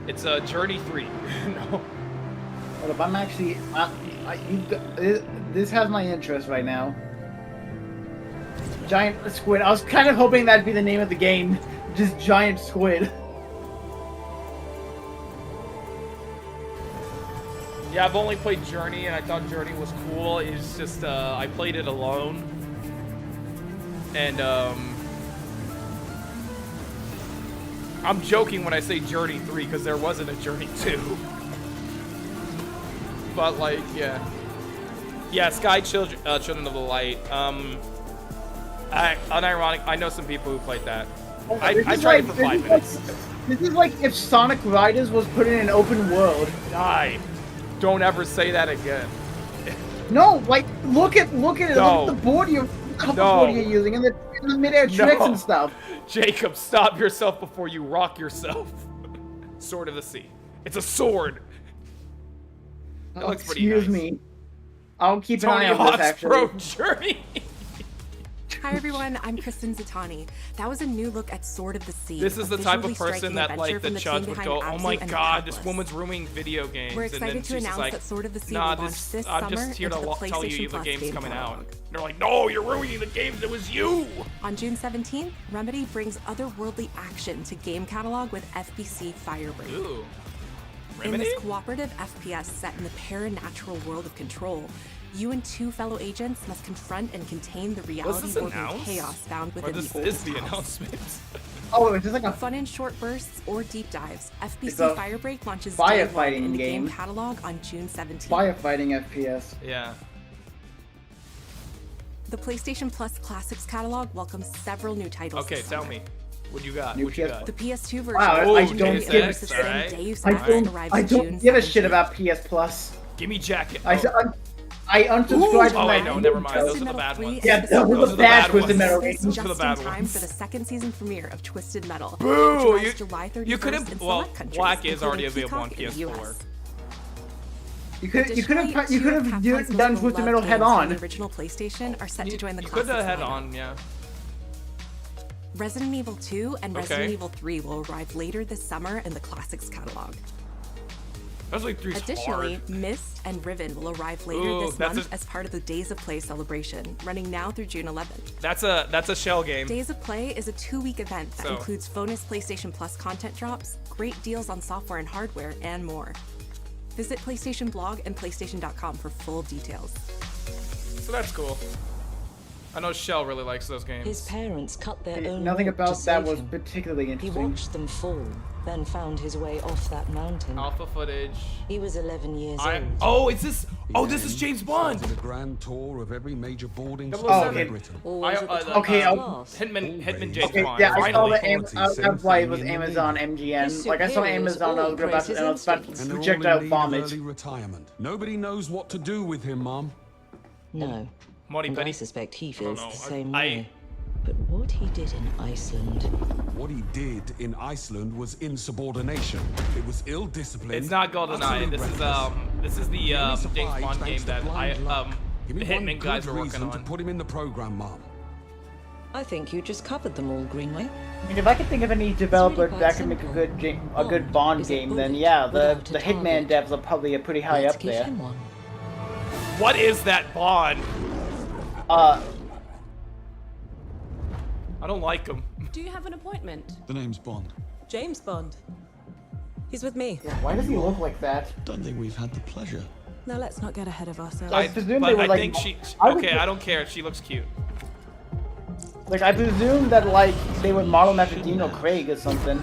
It's a Journey 3. No. But if I'm actually, this has my interest right now. Giant squid. I was kind of hoping that'd be the name of the game. Just giant squid. Yeah, I've only played Journey, and I thought Journey was cool. It's just, I played it alone. And, I'm joking when I say Journey 3, because there wasn't a Journey 2. But, like, yeah. Yeah, Sky Children of the Light. Unironic, I know some people who played that. I tried it for 5 minutes. This is like if Sonic Riders was put in an open world. Die. Don't ever say that again. No, like look at it. No. Look at the board board you're using and the midair tricks and stuff. Jacob, stop yourself before you rock yourself. Sword of the Sea. It's a sword. That looks pretty nice. Excuse me. I'll keep an Tony eye on Hawk's this actually. Pro Journey. Hi everyone, I'm Kristen Zatani. That was a new look at Sword of the Sea. This is the type of visually person striking that, adventure like, from the team judge would behind go, oh my Abzu and god, Metropolis. this woman's ruining video games. We're and then excited to she's announce like, that Sword of the Sea nah, will launch this I'm summer just here to into the tell you PlayStation the Plus game's game coming catalog. out. And they're like, no, you're ruining the games, it was you! On June 17th, Remedy brings otherworldly action to game catalog with FBC Firebreak. Ooh. In Remedy? this cooperative FPS set in the paranatural world of Control, you and 2 fellow agents must confront and contain the reality-warping chaos found within this the is the house. announcement. Oh, is this like a Fun in short bursts or deep dives, It's FBC a Firebreak launches day one firefighting in the game. game catalog on June 17th. Firefighting FPS. Yeah. The PlayStation Plus Classics catalog welcomes several new titles. Okay, this tell summer. me. What you got? New What you PS got? The PS2 version Wow, of I Deus don't Ex give- Versus alright. Sin Deus I Ex don't arrives I June don't give a 17th. shit about PS Plus. Give me jacket. I unsubscribed from Oh, wait, that. no, never mind. Those are the bad ones. Yeah, those are the bad Twisted Metal games. Those are the Just bad in time ones. for the second season premiere of Twisted Metal. Boo! Which arrives July 31st You could in have. select Well, countries, Black is already including available on Peacock in the PS4. US. You could have Capcom's done most Twisted Metal beloved head games from on. The original PlayStation are set to join the You could classics have head lineup. on, yeah. Resident Evil 2 and Resident Okay. Evil 3 will arrive later this summer in the classics catalog. Resident Evil 3's Additionally, hard. Myst and Riven will arrive later Ooh, this that's month as part of the Days of Play celebration, running now through June 11th. That's a shell game. Days of Play is a 2-week event that So- includes bonus PlayStation Plus content drops, great deals on software and hardware, and more. Visit PlayStation Blog and PlayStation.com for full details. So that's cool. I know Shell really likes those games. His parents cut their own Nothing rope to about that save was him. particularly He interesting. watched them fall, then found his way off that mountain. Alpha footage. He was 11 years old. Oh, is this? Oh, this is James Bond. Started a grand tour of every major boarding Oh, school okay. in Britain. Hitman James Okay, Bond. yeah, I saw Finally. that's why it was Amazon MGN. Like I saw Amazon, I was about to And they're all projectile in need of vomit. early retirement. Nobody knows what to do with him, Mom. No. Monty And I Penny. suspect he feels know. the same I- way. But what he did in Iceland. What he did in Iceland was insubordination. It was ill-disciplined. It's not GoldenEye. This is the James Bond game that Give me the one Hitman guys good were working reason to on. put him in the program, Mom. I think you just covered them all, Greenway. I mean, if I could think of any developer that could make a good Bond game, then yeah, the Hitman devs are probably pretty high up there. What is that Bond? I don't like him. Do you have an appointment? The name's Bond. James Bond. He's with me. Why does he look like that? Don't think we've had the pleasure. Now let's not get ahead of ourselves. I presume but they were I like. think she. I would- Okay, I don't care. She looks cute. Like I presume that like they would model him after Daniel Craig or something.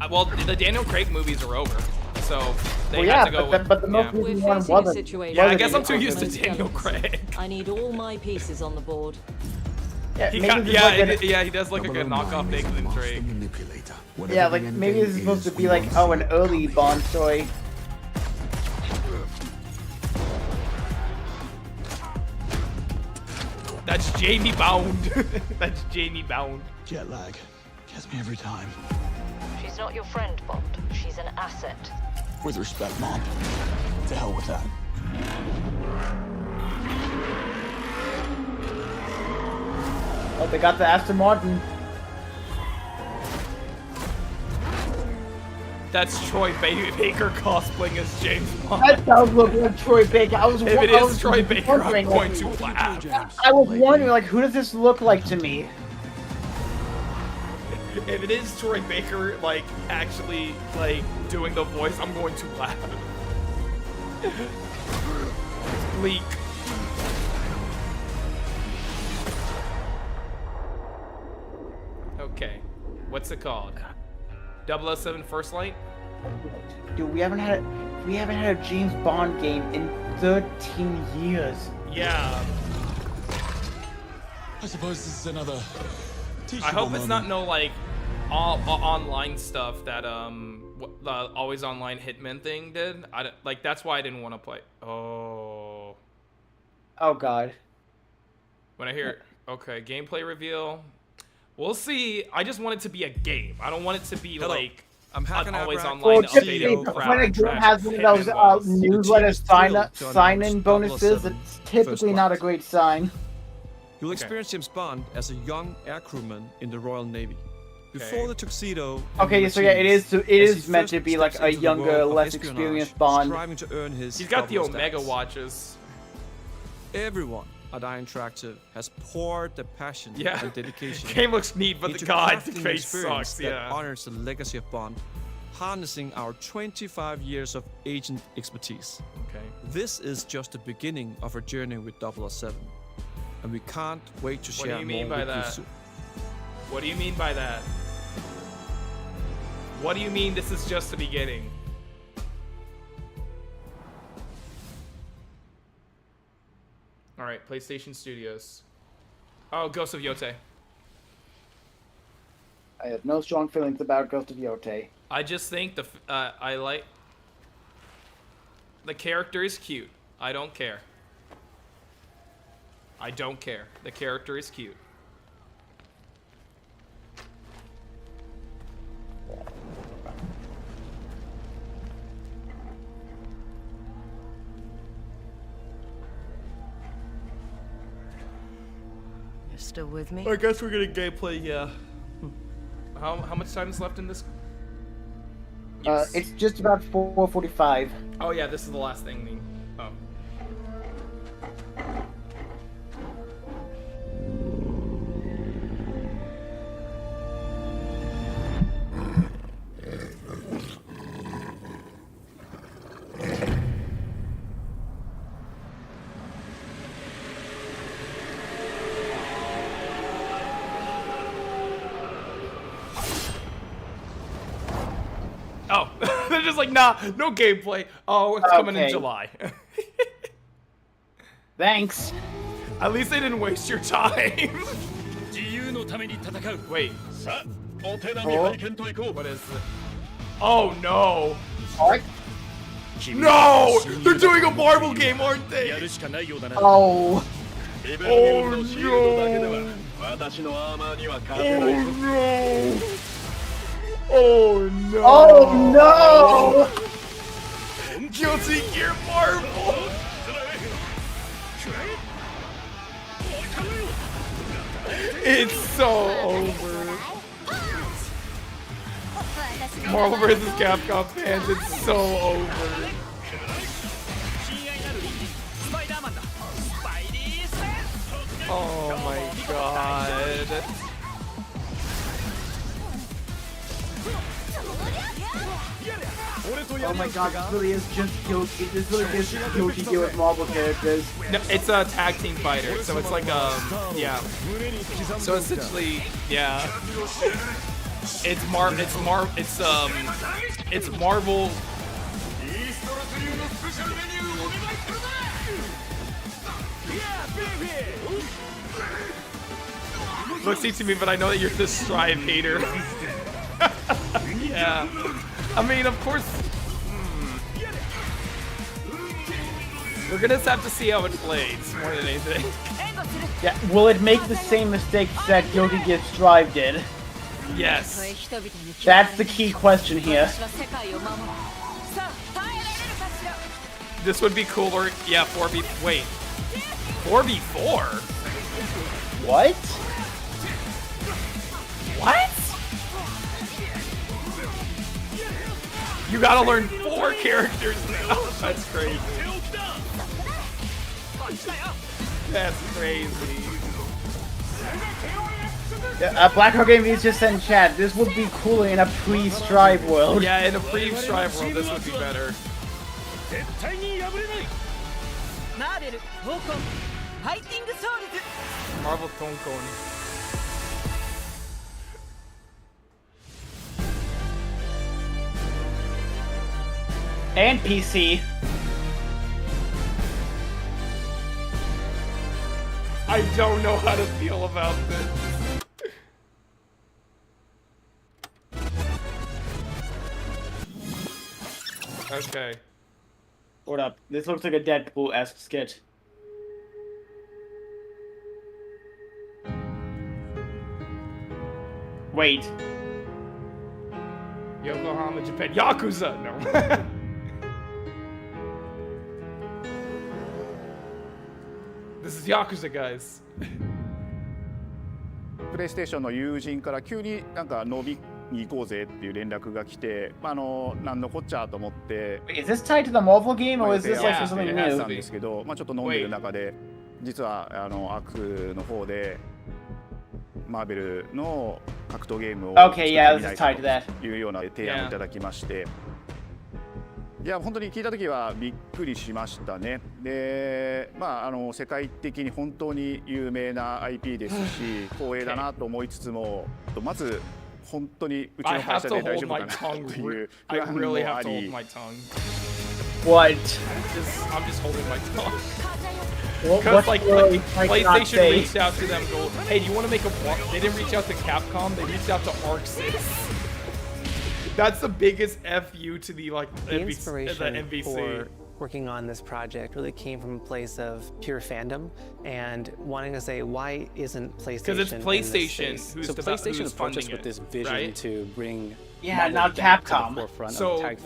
Well, the Daniel Craig movies are over, so they Well, had yeah, to go. but the most yeah. recent We're one facing a wasn't. situation Yeah, I where guess I'm too the used to argument Daniel skeletons. Craig. I need all my pieces on the board. Yeah, He maybe got, this is yeah, like yeah, he does look like a knockoff Nathan Drake. Yeah, like maybe this is supposed to be like an early Bond story. That's Jamie Bound. That's Jamie Bound. Jet lag. Gets me every time. She's not your friend, Bond. She's an asset. With respect, Mom. To hell with that. Oh, they got the Aston Martin. That's Troy Baker cosplaying as James Bond. That does look like Troy Baker. If it is Troy Baker, I'm going to laugh. I was wondering, like, who does this look like to me? If it is Troy Baker, like, actually, like, doing the voice, I'm going to laugh. Bleak. Okay. What's it called? 007 First Light? Dude, we haven't had a James Bond game in 13 years. Yeah. I suppose this is another. I hope it's not no like all online stuff that the always online Hitman thing did. Like that's why I didn't want to play. Oh. Oh God. When I hear okay gameplay reveal, we'll see. I just want it to be a game. I don't want it to be like I'm an always Abrak. online updated crap. When a game has one of those newsletter sign-in bonuses, it's typically not a great sign. You'll experience James Bond as a young air crewman in the Royal Navy. Before the tuxedo. Okay, so yeah, it is meant to be like a younger, less experienced Bond. Striving to earn his He's got the 00 Omega status. watches. Everyone at Iron Interactive has poured their passion and dedication. Game looks neat, but into the god, the crafting an face experience sucks. that Yeah. honors the legacy of Bond, harnessing our 25 years of agent expertise. Okay. This is just the beginning of our journey with 007, and we can't wait to share What do you mean more by with you that? soon. What do you mean by that? What do you mean this is just the beginning? Alright, PlayStation Studios. Oh, Ghost of Yotei. I have no strong feelings about Ghost of Yotei. I just think I like... The character is cute. I don't care. I don't care. The character is cute. You're still with me? I guess we're gonna gameplay, yeah. How much time is left in this? It's just about 4:45. Oh yeah, this is the last thing. Oh. Oh, they're just like, nah, no gameplay. Oh, it's coming in Okay. July. Thanks. At least they didn't waste your time. Wait. What is it? Oh no. What? No! They're doing a Marvel game, aren't they? Oh. Oh no. Oh no. Oh no! Guilty Gear Marvel. It's so over. Marvel vs. Capcom fans, it's so over. Oh my god. Oh my god, this really is just Guilty. This really is just Guilty Gear with Marvel characters. No, it's a tag team fighter, so it's like yeah. So essentially, yeah. It's Marvel. Looks to me, but I know that you're the Strive hater. Yeah. I mean, of course. We're gonna just have to see how it plays more than anything. Yeah, will it make the same mistakes that Guilty Gear Strive did? Yes. That's the key question here. This would be cooler. Yeah, 4v. Wait. 4v4? What? What? You gotta learn 4 characters now. That's crazy. That's crazy. Blackhawk Game is just in chat. This would be cooler in a pre-Strive world. Yeah, in a pre-Strive world, this would be better. Marvel Tonkon. And PC. I don't know how to feel about this. Okay. Hold up. This looks like a Deadpool-esque skit. Wait. Yokohama, Japan. Yakuza! No. This is Yakuza, guys. プレイステーションの友人から急になんか飲みに行こうぜっていう連絡が来て、なんのこっちゃと思って。Is this tied to the Marvel game or is this like for something new? なんですけど、ちょっと飲んでる中で、実はアクの方でマーベルの格闘ゲームを作ってみないかというような提案をいただきまして。いや本当に聞いた時はびっくりしましたね。で、世界的に本当に有名な IP ですし、光栄だなと思いつつも、まず本当にうちの会社で大丈夫かなという不安もあり。What? I'm just holding my tongue. Because like PlayStation reached out to them, go, hey, do you want to make a? They didn't reach out to Capcom. They reached out to ArcSys. That's the biggest FU to the inspiration for working on this project really came from a place of pure fandom and wanting to say, why isn't PlayStation? Because it's PlayStation who's PlayStation approached us with this vision to bring not Capcom. So like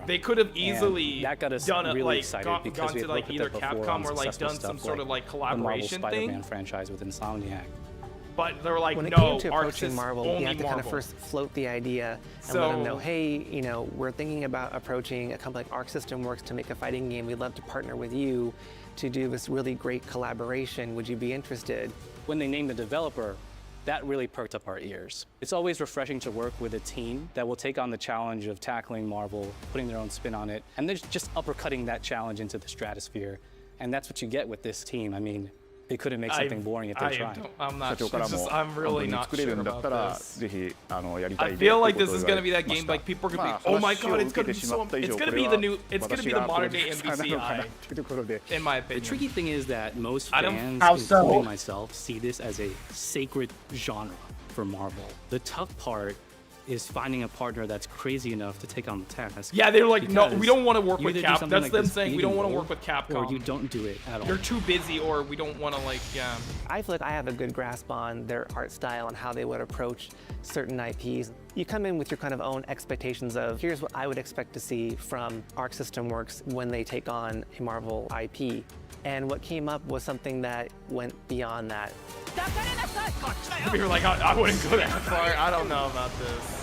they could have easily done it like gone to like either Capcom or like done some sort of like collaboration thing. Spider-Man franchise with Insomniac. But they were like, when it no, came to approaching ArcSys, Marvel, you have to kind of first float the idea and let them know, hey, we're thinking about approaching a company like Arc System Works to make a fighting game. We'd love to partner with you to do this really great collaboration. Would you be interested? When they named the developer, that really perked up our ears. It's always refreshing to work with a team that will take on the challenge of tackling Marvel, putting their own spin on it, and then just uppercutting that challenge into the stratosphere. And that's what you get with this team. I mean, they couldn't make something boring if they tried. I'm really not sure about this. I feel like this is gonna be that game. Like people are gonna be, oh my god, it's gonna be so. It's gonna be the new. It's gonna be the modern day MVCI. In my opinion. The tricky thing is that most fans, including myself, see this as a sacred genre for Marvel. The tough part is finding a partner that's crazy enough to take on the task. Yeah, they're like, no, we don't want to work with Capcom. That's them saying we don't want to work with Capcom. Or you don't do it at all. You're too busy, or we don't want to like, yeah. I feel like I have a good grasp on their art style and how they would approach certain IPs. You come in with your kind of own expectations of, here's what I would expect to see from Arc System Works when they take on a Marvel IP. And what came up was something that went beyond that. We were like, I wouldn't go that far. I don't know about this.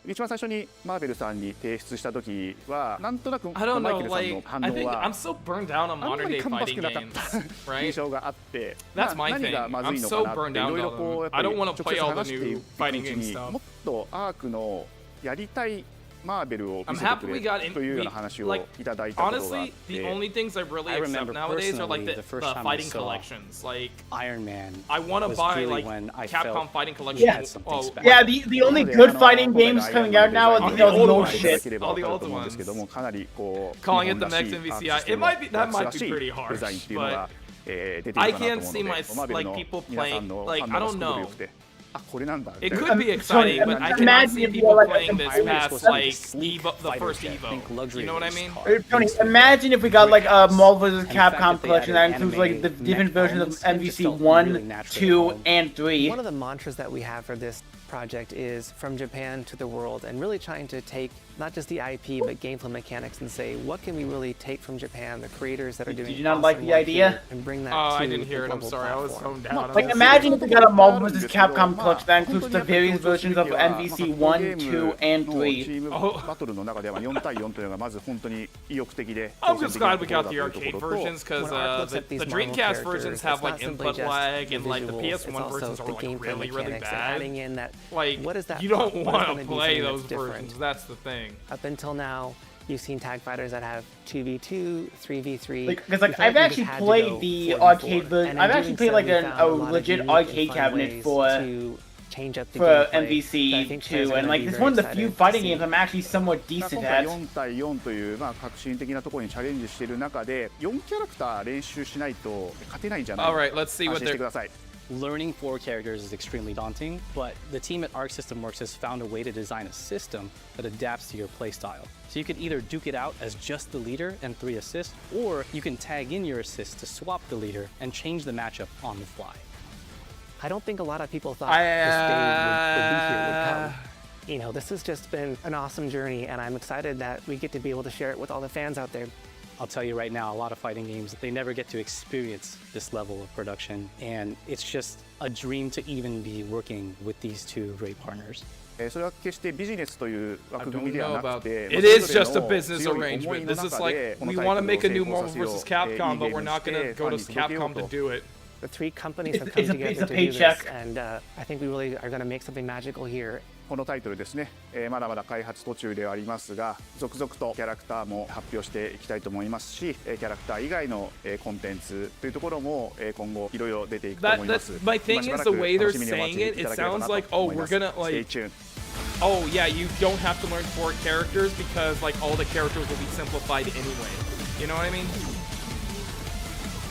一番最初にマーベルさんに提出した時はなんとなく I don't マイ know, ケルさん like の反 I 応 think は I'm so burned down on あんま modern り day 芳し fighting くなかっ games, た right? 印象があって That's my 何 thing. がまず I'm いの so かな burned ってい out ろいろ on こう them. やっぱ I り don't want 直 to 接 play all 話 the してい new くう fighting ち game に stuff. もっとアークのやりたいマーベルを見 I'm せて happy く we れ got というような話をいただいたことがあっ honestly, the て only things I really accept nowadays are like the fighting collections. Like Iron Man. I want to was buy really like when I Capcom felt fighting collection. Yeah, something special. yeah. The only good fighting games coming out now are the old shit. All the old ones. かなりこう Calling it the next MVCI. It might be that might be pretty harsh, but I can't see my like people playing. Like I don't know. It could be exciting, but I cannot see people playing this past like Evo, the first Evo. You know what I mean? Tony, imagine if we got like a Marvel vs. Capcom collection that includes like the different versions of MVC 1, 2, and 3. One of the mantras that we have for this project is from Japan to the world, and really trying to take not just the IP but gameplay mechanics and say, what can we really take from Japan, the creators that are doing. Did you not like the idea? And bring that to I didn't hear it. I'm sorry. I was toned down. Like, imagine if we got a Marvel vs. Capcom collection that includes the various versions of MVC 1, 2, and 3. I'm just glad we got the arcade versions because the Dreamcast versions have like input lag, and like the PS1 versions are like really, really bad. Like, you don't want to play those versions. That's the thing. Up until now, you've seen tag fighters that have 2v2, 3v3. Because like I've actually played the arcade version. I've actually played like a legit arcade cabinet for MVC 2, and like it's one of the few fighting games I'm actually somewhat decent at. 4対4という革新的なところにチャレンジしている中で4キャラクター練習しないと勝てないんじゃないか。 Alright, let's see what they're. Learning 4 characters is extremely daunting, but the team at Arc System Works has found a way to design a system that adapts to your playstyle. So you can either duke it out as just the leader and 3 assists, or you can tag in your assists to swap the leader and change the matchup on the fly. I don't think a lot of people thought this day would be here, would come. You know, this has just been an awesome journey, and I'm excited that we get to be able to share it with all the fans out there. I'll tell you right now, a lot of fighting games, they never get to experience this level of production, and it's just a dream to even be working with these two great partners. それは決してビジネスという枠組みではなくて、 It is just a business arrangement. This is like, we want to make a new Marvel vs. Capcom, but we're not going to go to Capcom to do it. The 3 companies have come together to do this, and I think we really are going to make something magical here. このタイトルですね、まだまだ開発途中ではありますが、続々とキャラクターも発表していきたいと思いますし、キャラクター以外のコンテンツというところも今後いろいろ出ていくと思います。 My thing is the way they're saying it, it sounds like, oh, we're gonna like, oh yeah, you don't have to learn 4 characters because like all the characters will be simplified anyway. You know what I mean?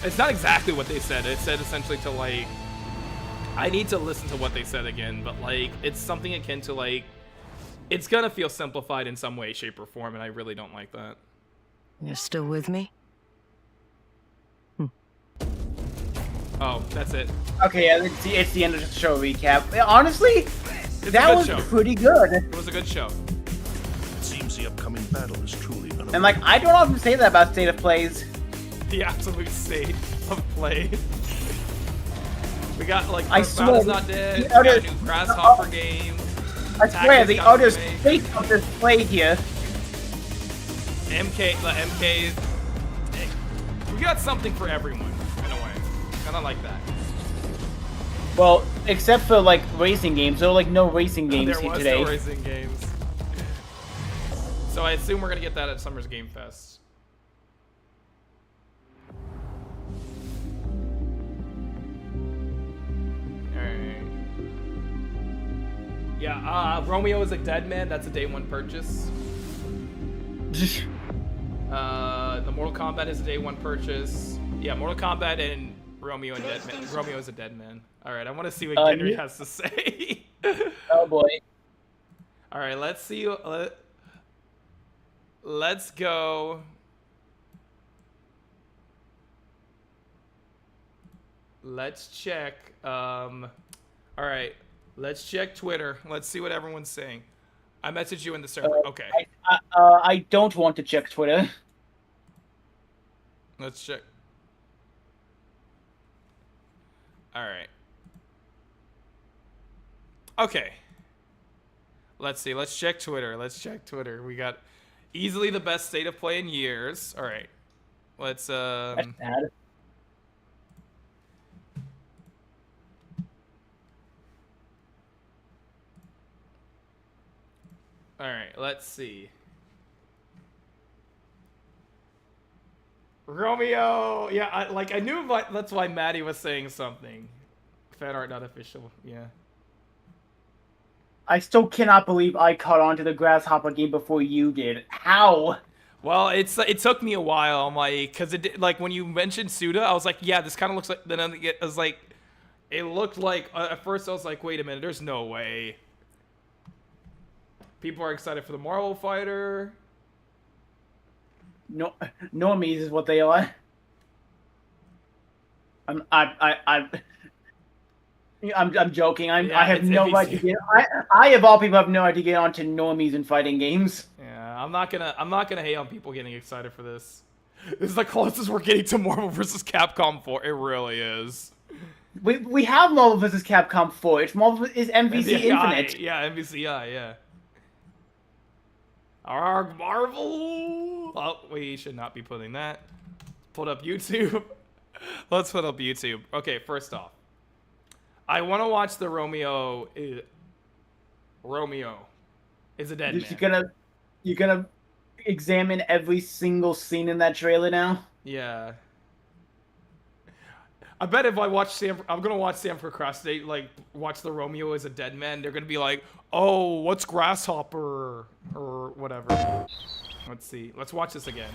It's not exactly what they said. It said essentially to like, I need to listen to what they said again, but like, it's something akin to like, it's gonna feel simplified in some way, shape, or form, and I really don't like that. You're still with me? Oh, that's it. Okay, yeah, it's the end of the show recap. Honestly, that was pretty good. It was a good show. It seems the upcoming battle is truly unavoidable. And like, I don't often say that about State of Plays. The absolute state of play. We got like Battle's Not Dead, we got a new Grasshopper game. I swear, the utter state of this play here. The MK. We got something for everyone, in a way. Kinda like that. Well, except for like racing games, there were like no racing games here today. There was no racing games. So I assume we're gonna get that at Summer's Game Fest. Yeah, Romeo is a Dead Man. That's a day 1 purchase. The Mortal Kombat is a day 1 purchase. Yeah, Mortal Kombat and Romeo and Dead Man. Romeo is a Dead Man. All right, I want to see what Henry has to say. Oh boy. All right, let's see. Let's go. Let's check. All right. Let's check Twitter. Let's see what everyone's saying. I messaged you in the server. Okay. I don't want to check Twitter. Let's check. All right. Okay. Let's see. Let's check Twitter. Let's check Twitter. We got easily the best state of play in years. All right. Let's That's bad. All right, let's see. Romeo, yeah, I knew that's why Maddie was saying something. Fan art not official, yeah. I still cannot believe I caught on to the Grasshopper game before you did. How? Well, it took me a while. I'm like, because it like when you mentioned Suda, I was like, yeah, this kind of looks like. Then I was like, It looked like at first I was like, wait a minute, there's no way. People are excited for the Marvel fighter. No, normies is what they are. I'm joking. I have no right to get. I of all people have no right to get onto normies in fighting games. Yeah, I'm not gonna hate on people getting excited for this. This is the closest we're getting to Marvel vs. Capcom 4. It really is. We have Marvel vs. Capcom 4. It's Marvel is MVC Infinite. Yeah, MVCI. Yeah. Arg Marvel. Oh, we should not be putting that. Put up YouTube. Let's put up YouTube. Okay, first off, I want to watch the Romeo. Romeo is a dead man. You're gonna examine every single scene in that trailer now? Yeah. I bet if I watch Sam, I'm gonna watch Sam procrastinate, like watch the Romeo as a dead man. They're gonna be like, "Oh, what's Grasshopper?" or whatever. Let's see. Let's watch this again.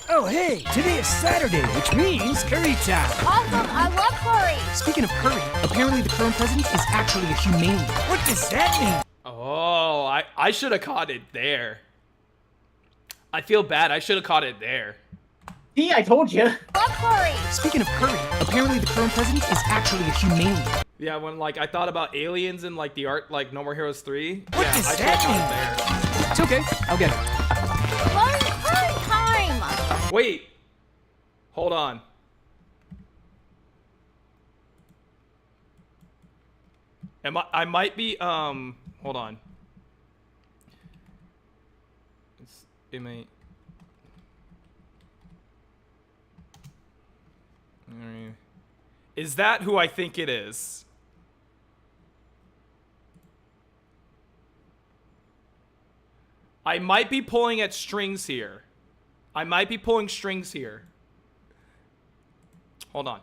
Oh, hey, today is Saturday, which means curry time. Awesome, I love curry. Speaking of curry, apparently the current president is actually a humane. What does that mean? Oh, I should have caught it there. I feel bad. I should have caught it there. See, I told you. Love curry. Speaking of curry, apparently the current president is actually a humane. Yeah, when like I thought about aliens and like the art, like No More Heroes 3. What does that mean? It's okay. I'll get it. Curry time. Wait. Hold on. I might be hold on. It may. Is that who I think it is? I might be pulling at strings here. I might be pulling strings here. Hold on.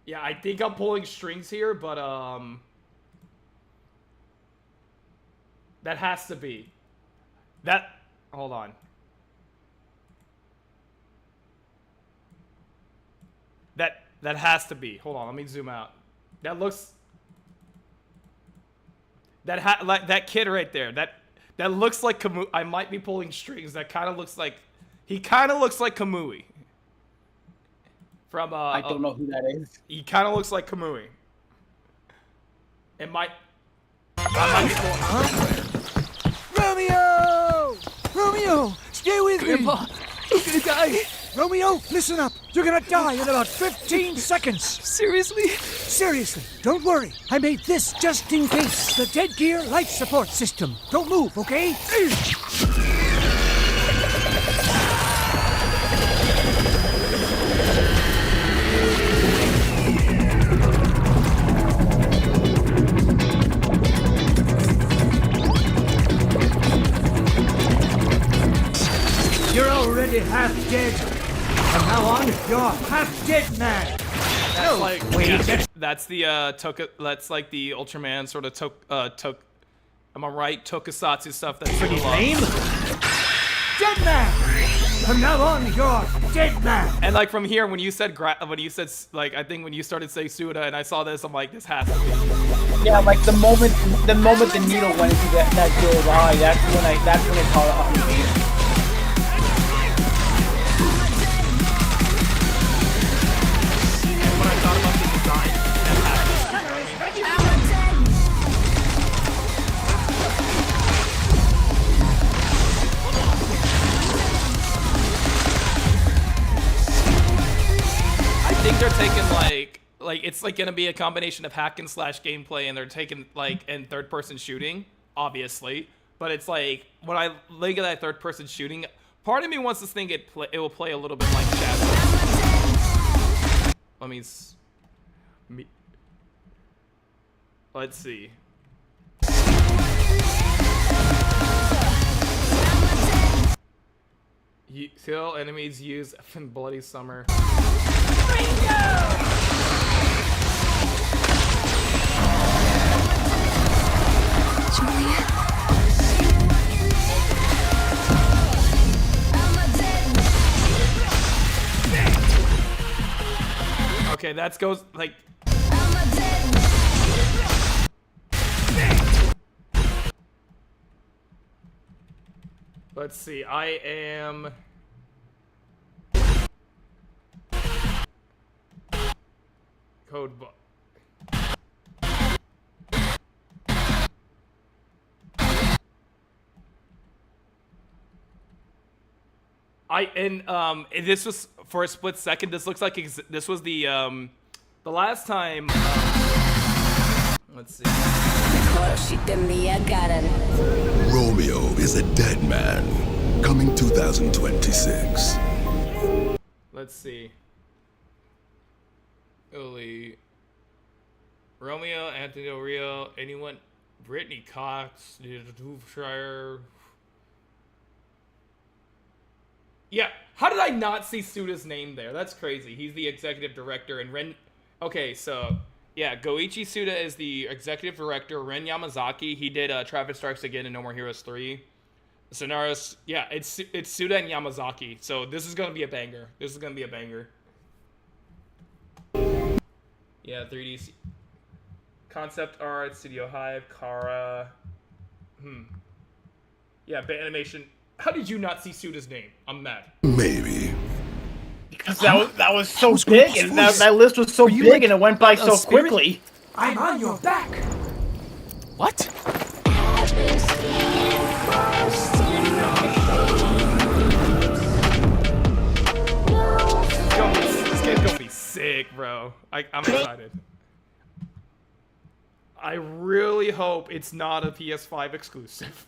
Yeah, I think I'm pulling strings here, but that has to be. Hold on. That has to be. Hold on, let me zoom out. That looks that kid right there. That looks like Kamui. I might be pulling strings. That kind of looks like he kind of looks like Kamui. From I don't know who that is. He kind of looks like Kamui. It might. Romeo! Romeo, stay with me. Grandpa, you're gonna die. Romeo, listen up. You're gonna die in about 15 seconds. Seriously? Seriously. Don't worry. I made this just in case. The Dead Gear life support system. Don't move, okay? You're already half dead. From now on, you're half dead man. That's like wait. That's the that's like the Ultraman sort of am I right? Tokusatsu stuff. That's pretty lame. Dead man. From now on, you're dead man. And like from here, when you said like I think when you started saying Suda and I saw this, I'm like, this has to be. Yeah, like the moment the needle went into that girl's eye, that's when it caught on me. I think they're taking like it's like gonna be a combination of hack and slash gameplay, and they're taking like and third person shooting, obviously. But it's like when I look at that third person shooting, part of me wants to think it will play a little bit like Shadow. Let's see. Kill enemies use effing Bloody Summer. Okay, that goes like. Let's see. I am. Code book. This was for a split second. This looks like this was the last time. Let's see. Romeo is a dead man. Coming 2026. Let's see. Romeo, Anthony Del Rio, anyone? Brittany Cox, Schreier. Yeah, how did I not see Suda's name there? That's crazy. He's the executive director, and Ren. Okay, so yeah, Goichi Suda is the executive director. Ren Yamazaki, he did Travis Strikes Again and No More Heroes 3. Sonaris, yeah, it's Suda and Yamazaki. So this is gonna be a banger. This is gonna be a banger. Yeah, 3D concept art, Studio Hive, Kara. Yeah, animation. How did you not see Suda's name? I'm mad. Maybe. Because that was so big, and that list was so big, and it went by so quickly. I'm on your back. What? This game's gonna be sick, bro. I'm excited. I really hope it's not a PS5 exclusive.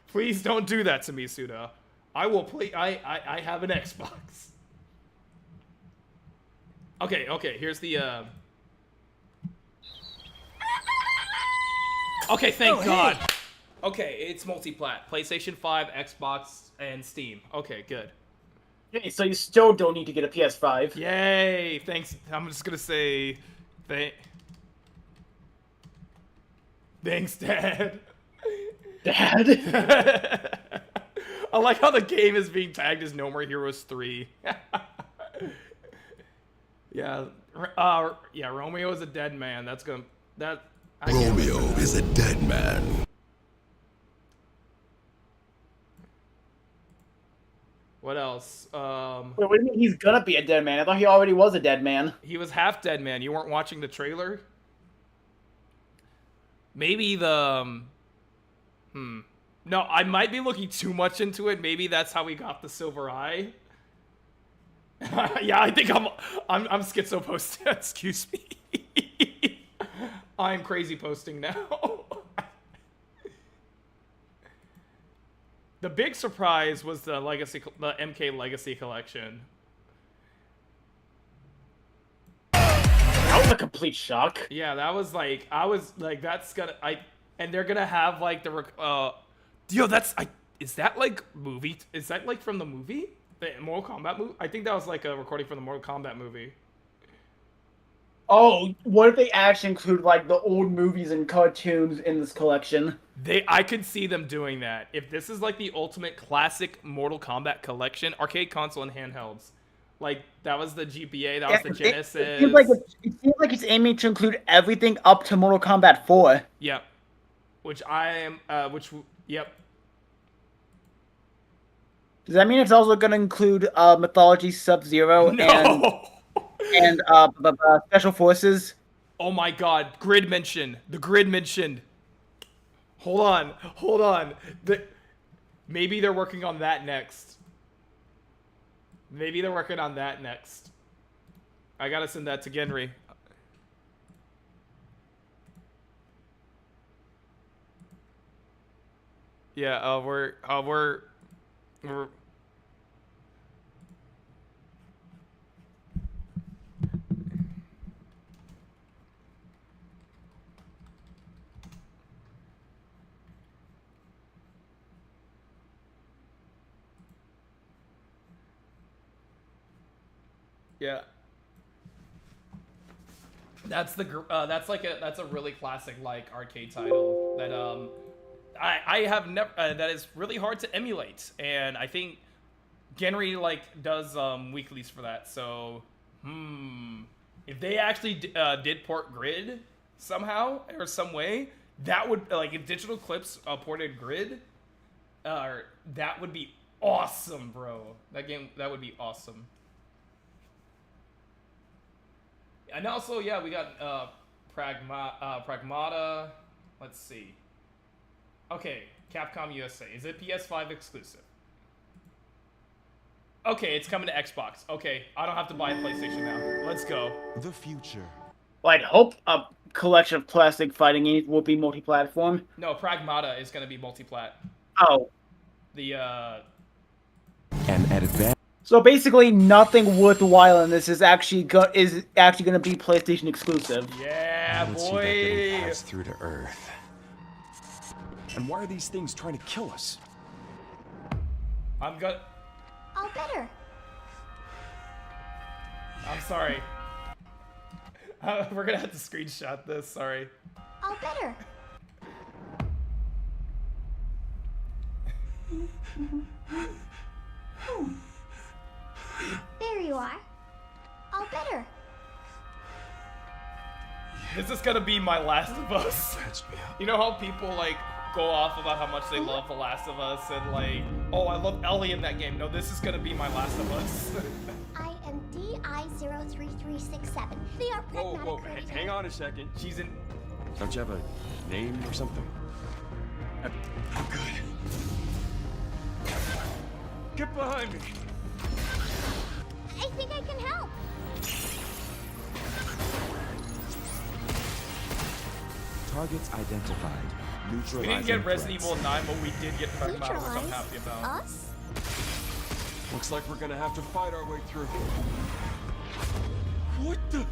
Please don't do that to me, Suda. I will play. I have an Xbox. Okay. Here's the. Okay, thank God. Hey. Okay, it's multi-plat. PlayStation 5, Xbox, and Steam. Okay, good. Okay, so you still don't need to get a PS5. Yay! Thanks. I'm just gonna say, thanks, Dad. Dad? I like how the game is being tagged as No More Heroes 3. Yeah, Romeo is a dead man. That's gonna Romeo is a dead man. What else? Wait, what do you mean he's gonna be a dead man? I thought he already was a dead man. He was half dead man. You weren't watching the trailer? Maybe the No, I might be looking too much into it. Maybe that's how we got the silver eye. Yeah, I think I'm schizo posting. Excuse me. I'm crazy posting now. The big surprise was the MK Legacy Collection. That was a complete shock. Yeah, that was like, I was like, that's gonna, and they're gonna have like the, is that like movie? Is that like from the movie? The Mortal Kombat movie? I think that was like a recording from the Mortal Kombat movie. Oh, what if they actually include like the old movies and cartoons in this collection? I could see them doing that. If this is like the ultimate classic Mortal Kombat collection, arcade console and handhelds. Like, that was the GBA, that was the Genesis. It seems like it's aiming to include everything up to Mortal Kombat 4. Yep. Yep. Does that mean it's also going to include Mythology Sub-Zero and Special Forces? Oh my God, Grid mentioned. The Grid mentioned. Hold on. Maybe they're working on that next. I gotta send that to Genry. Yeah, we're yeah. That's a really classic like arcade title. that I have never that is really hard to emulate, and I think Genry like does weeklies for that. So if they actually did port Grid somehow or some way, that would like if Digital Clips ported Grid, that would be awesome, bro. That would be awesome. And also, yeah, we got Pragmata. Let's see. Okay, Capcom USA. Is it PS5 exclusive? Okay, it's coming to Xbox. Okay, I don't have to buy a PlayStation now. Let's go. The future. Well, I'd hope a collection of classic fighting games will be multi-platform. No, Pragmata is gonna be multi-plat. Oh. And at advance. So basically, nothing worthwhile in this is actually going to be PlayStation exclusive. Yeah, Let's boy. see that pass through to Earth. And why are these things trying to kill us? I'm good. All better. I'm sorry. We're gonna have to screenshot this. Sorry. All better. There you are. All better. This is gonna be my Last of Us. You know how people like go off about how much they love The Last of Us and like, oh, I love Ellie in that game. No, this is gonna be my Last of Us. I am DI03367. They are pragmatic. Whoa, hang on a second. She's in. Don't you have a name or something? I'm good. Get behind me. I think I can help. Targets identified. Neutralizing We didn't get Resident threats. Evil 9, but we did get Pragmata, which I'm happy about. Us? Looks like we're gonna have to fight our way through. What the?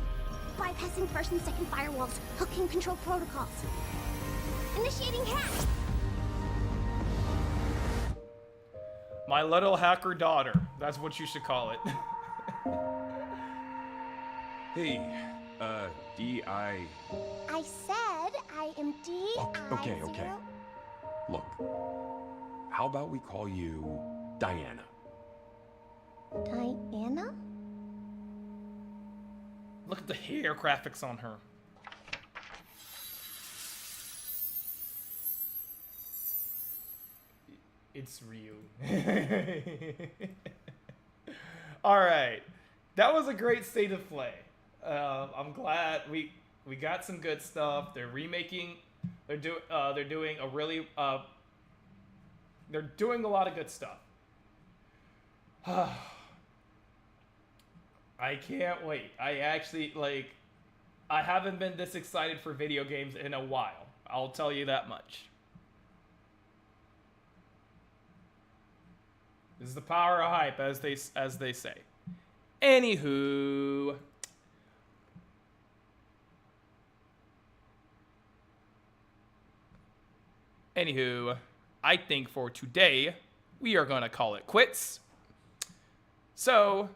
Bypassing first and second firewalls. Hooking control protocols. Initiating hack. My little hacker daughter. That's what you should call it. Hey, D.I. I said I am Okay. Look, how about we call you Diana? Diana? Look at the hair graphics on her. It's real. All right, that was a great state of play. I'm glad we got some good stuff. They're remaking. They're doing a really. They're doing a lot of good stuff. I can't wait. I actually I haven't been this excited for video games in a while. I'll tell you that much. This is the power of hype, as they say. Anywho, I think for today we are gonna call it quits. So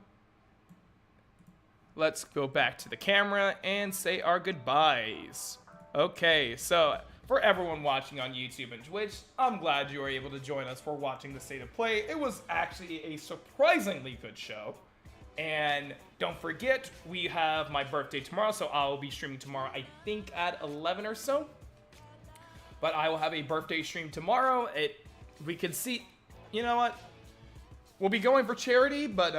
let's go back to the camera and say our goodbyes. Okay, so for everyone watching on YouTube and Twitch, I'm glad you were able to join us for watching the State of Play. It was actually a surprisingly good show. And don't forget, we have my birthday tomorrow, so I'll be streaming tomorrow, I think at 11 or so. But I will have a birthday stream tomorrow. We can see, you know what? We'll be going for charity, but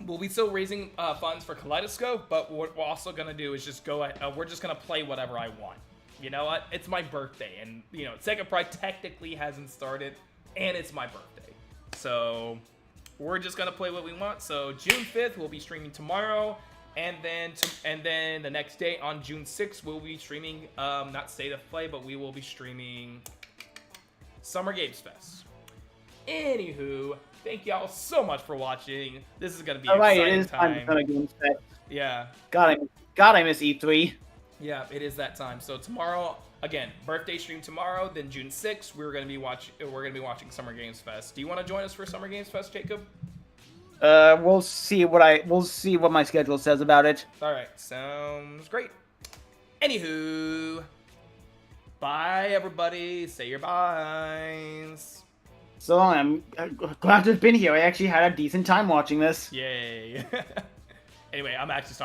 we'll be still raising funds for Kaleidoscope. But what we're also gonna do is just go. We're just gonna play whatever I want. You know what? It's my birthday, and you know, Sega Pride technically hasn't started, and it's my birthday, so we're just gonna play what we want. So June 5th, we'll be streaming tomorrow, and then the next day on June 6th, we'll be streaming not State of Play, but we will be streaming Summer Games Fest. Anywho, thank y'all so much for watching. This is gonna be an exciting time. Summer Games Fest. Yeah. God, I miss E3. Yeah, it is that time. So tomorrow, again, birthday stream tomorrow. Then June 6th, we're gonna be watching Summer Games Fest. Do you want to join us for Summer Games Fest, Jacob? We'll see what my schedule says about it. All right, sounds great. Anywho, Bye, everybody. Say your byes. So I'm glad to have been here. I actually had a decent time watching this. Yay. Anyway, I'm actually sorry.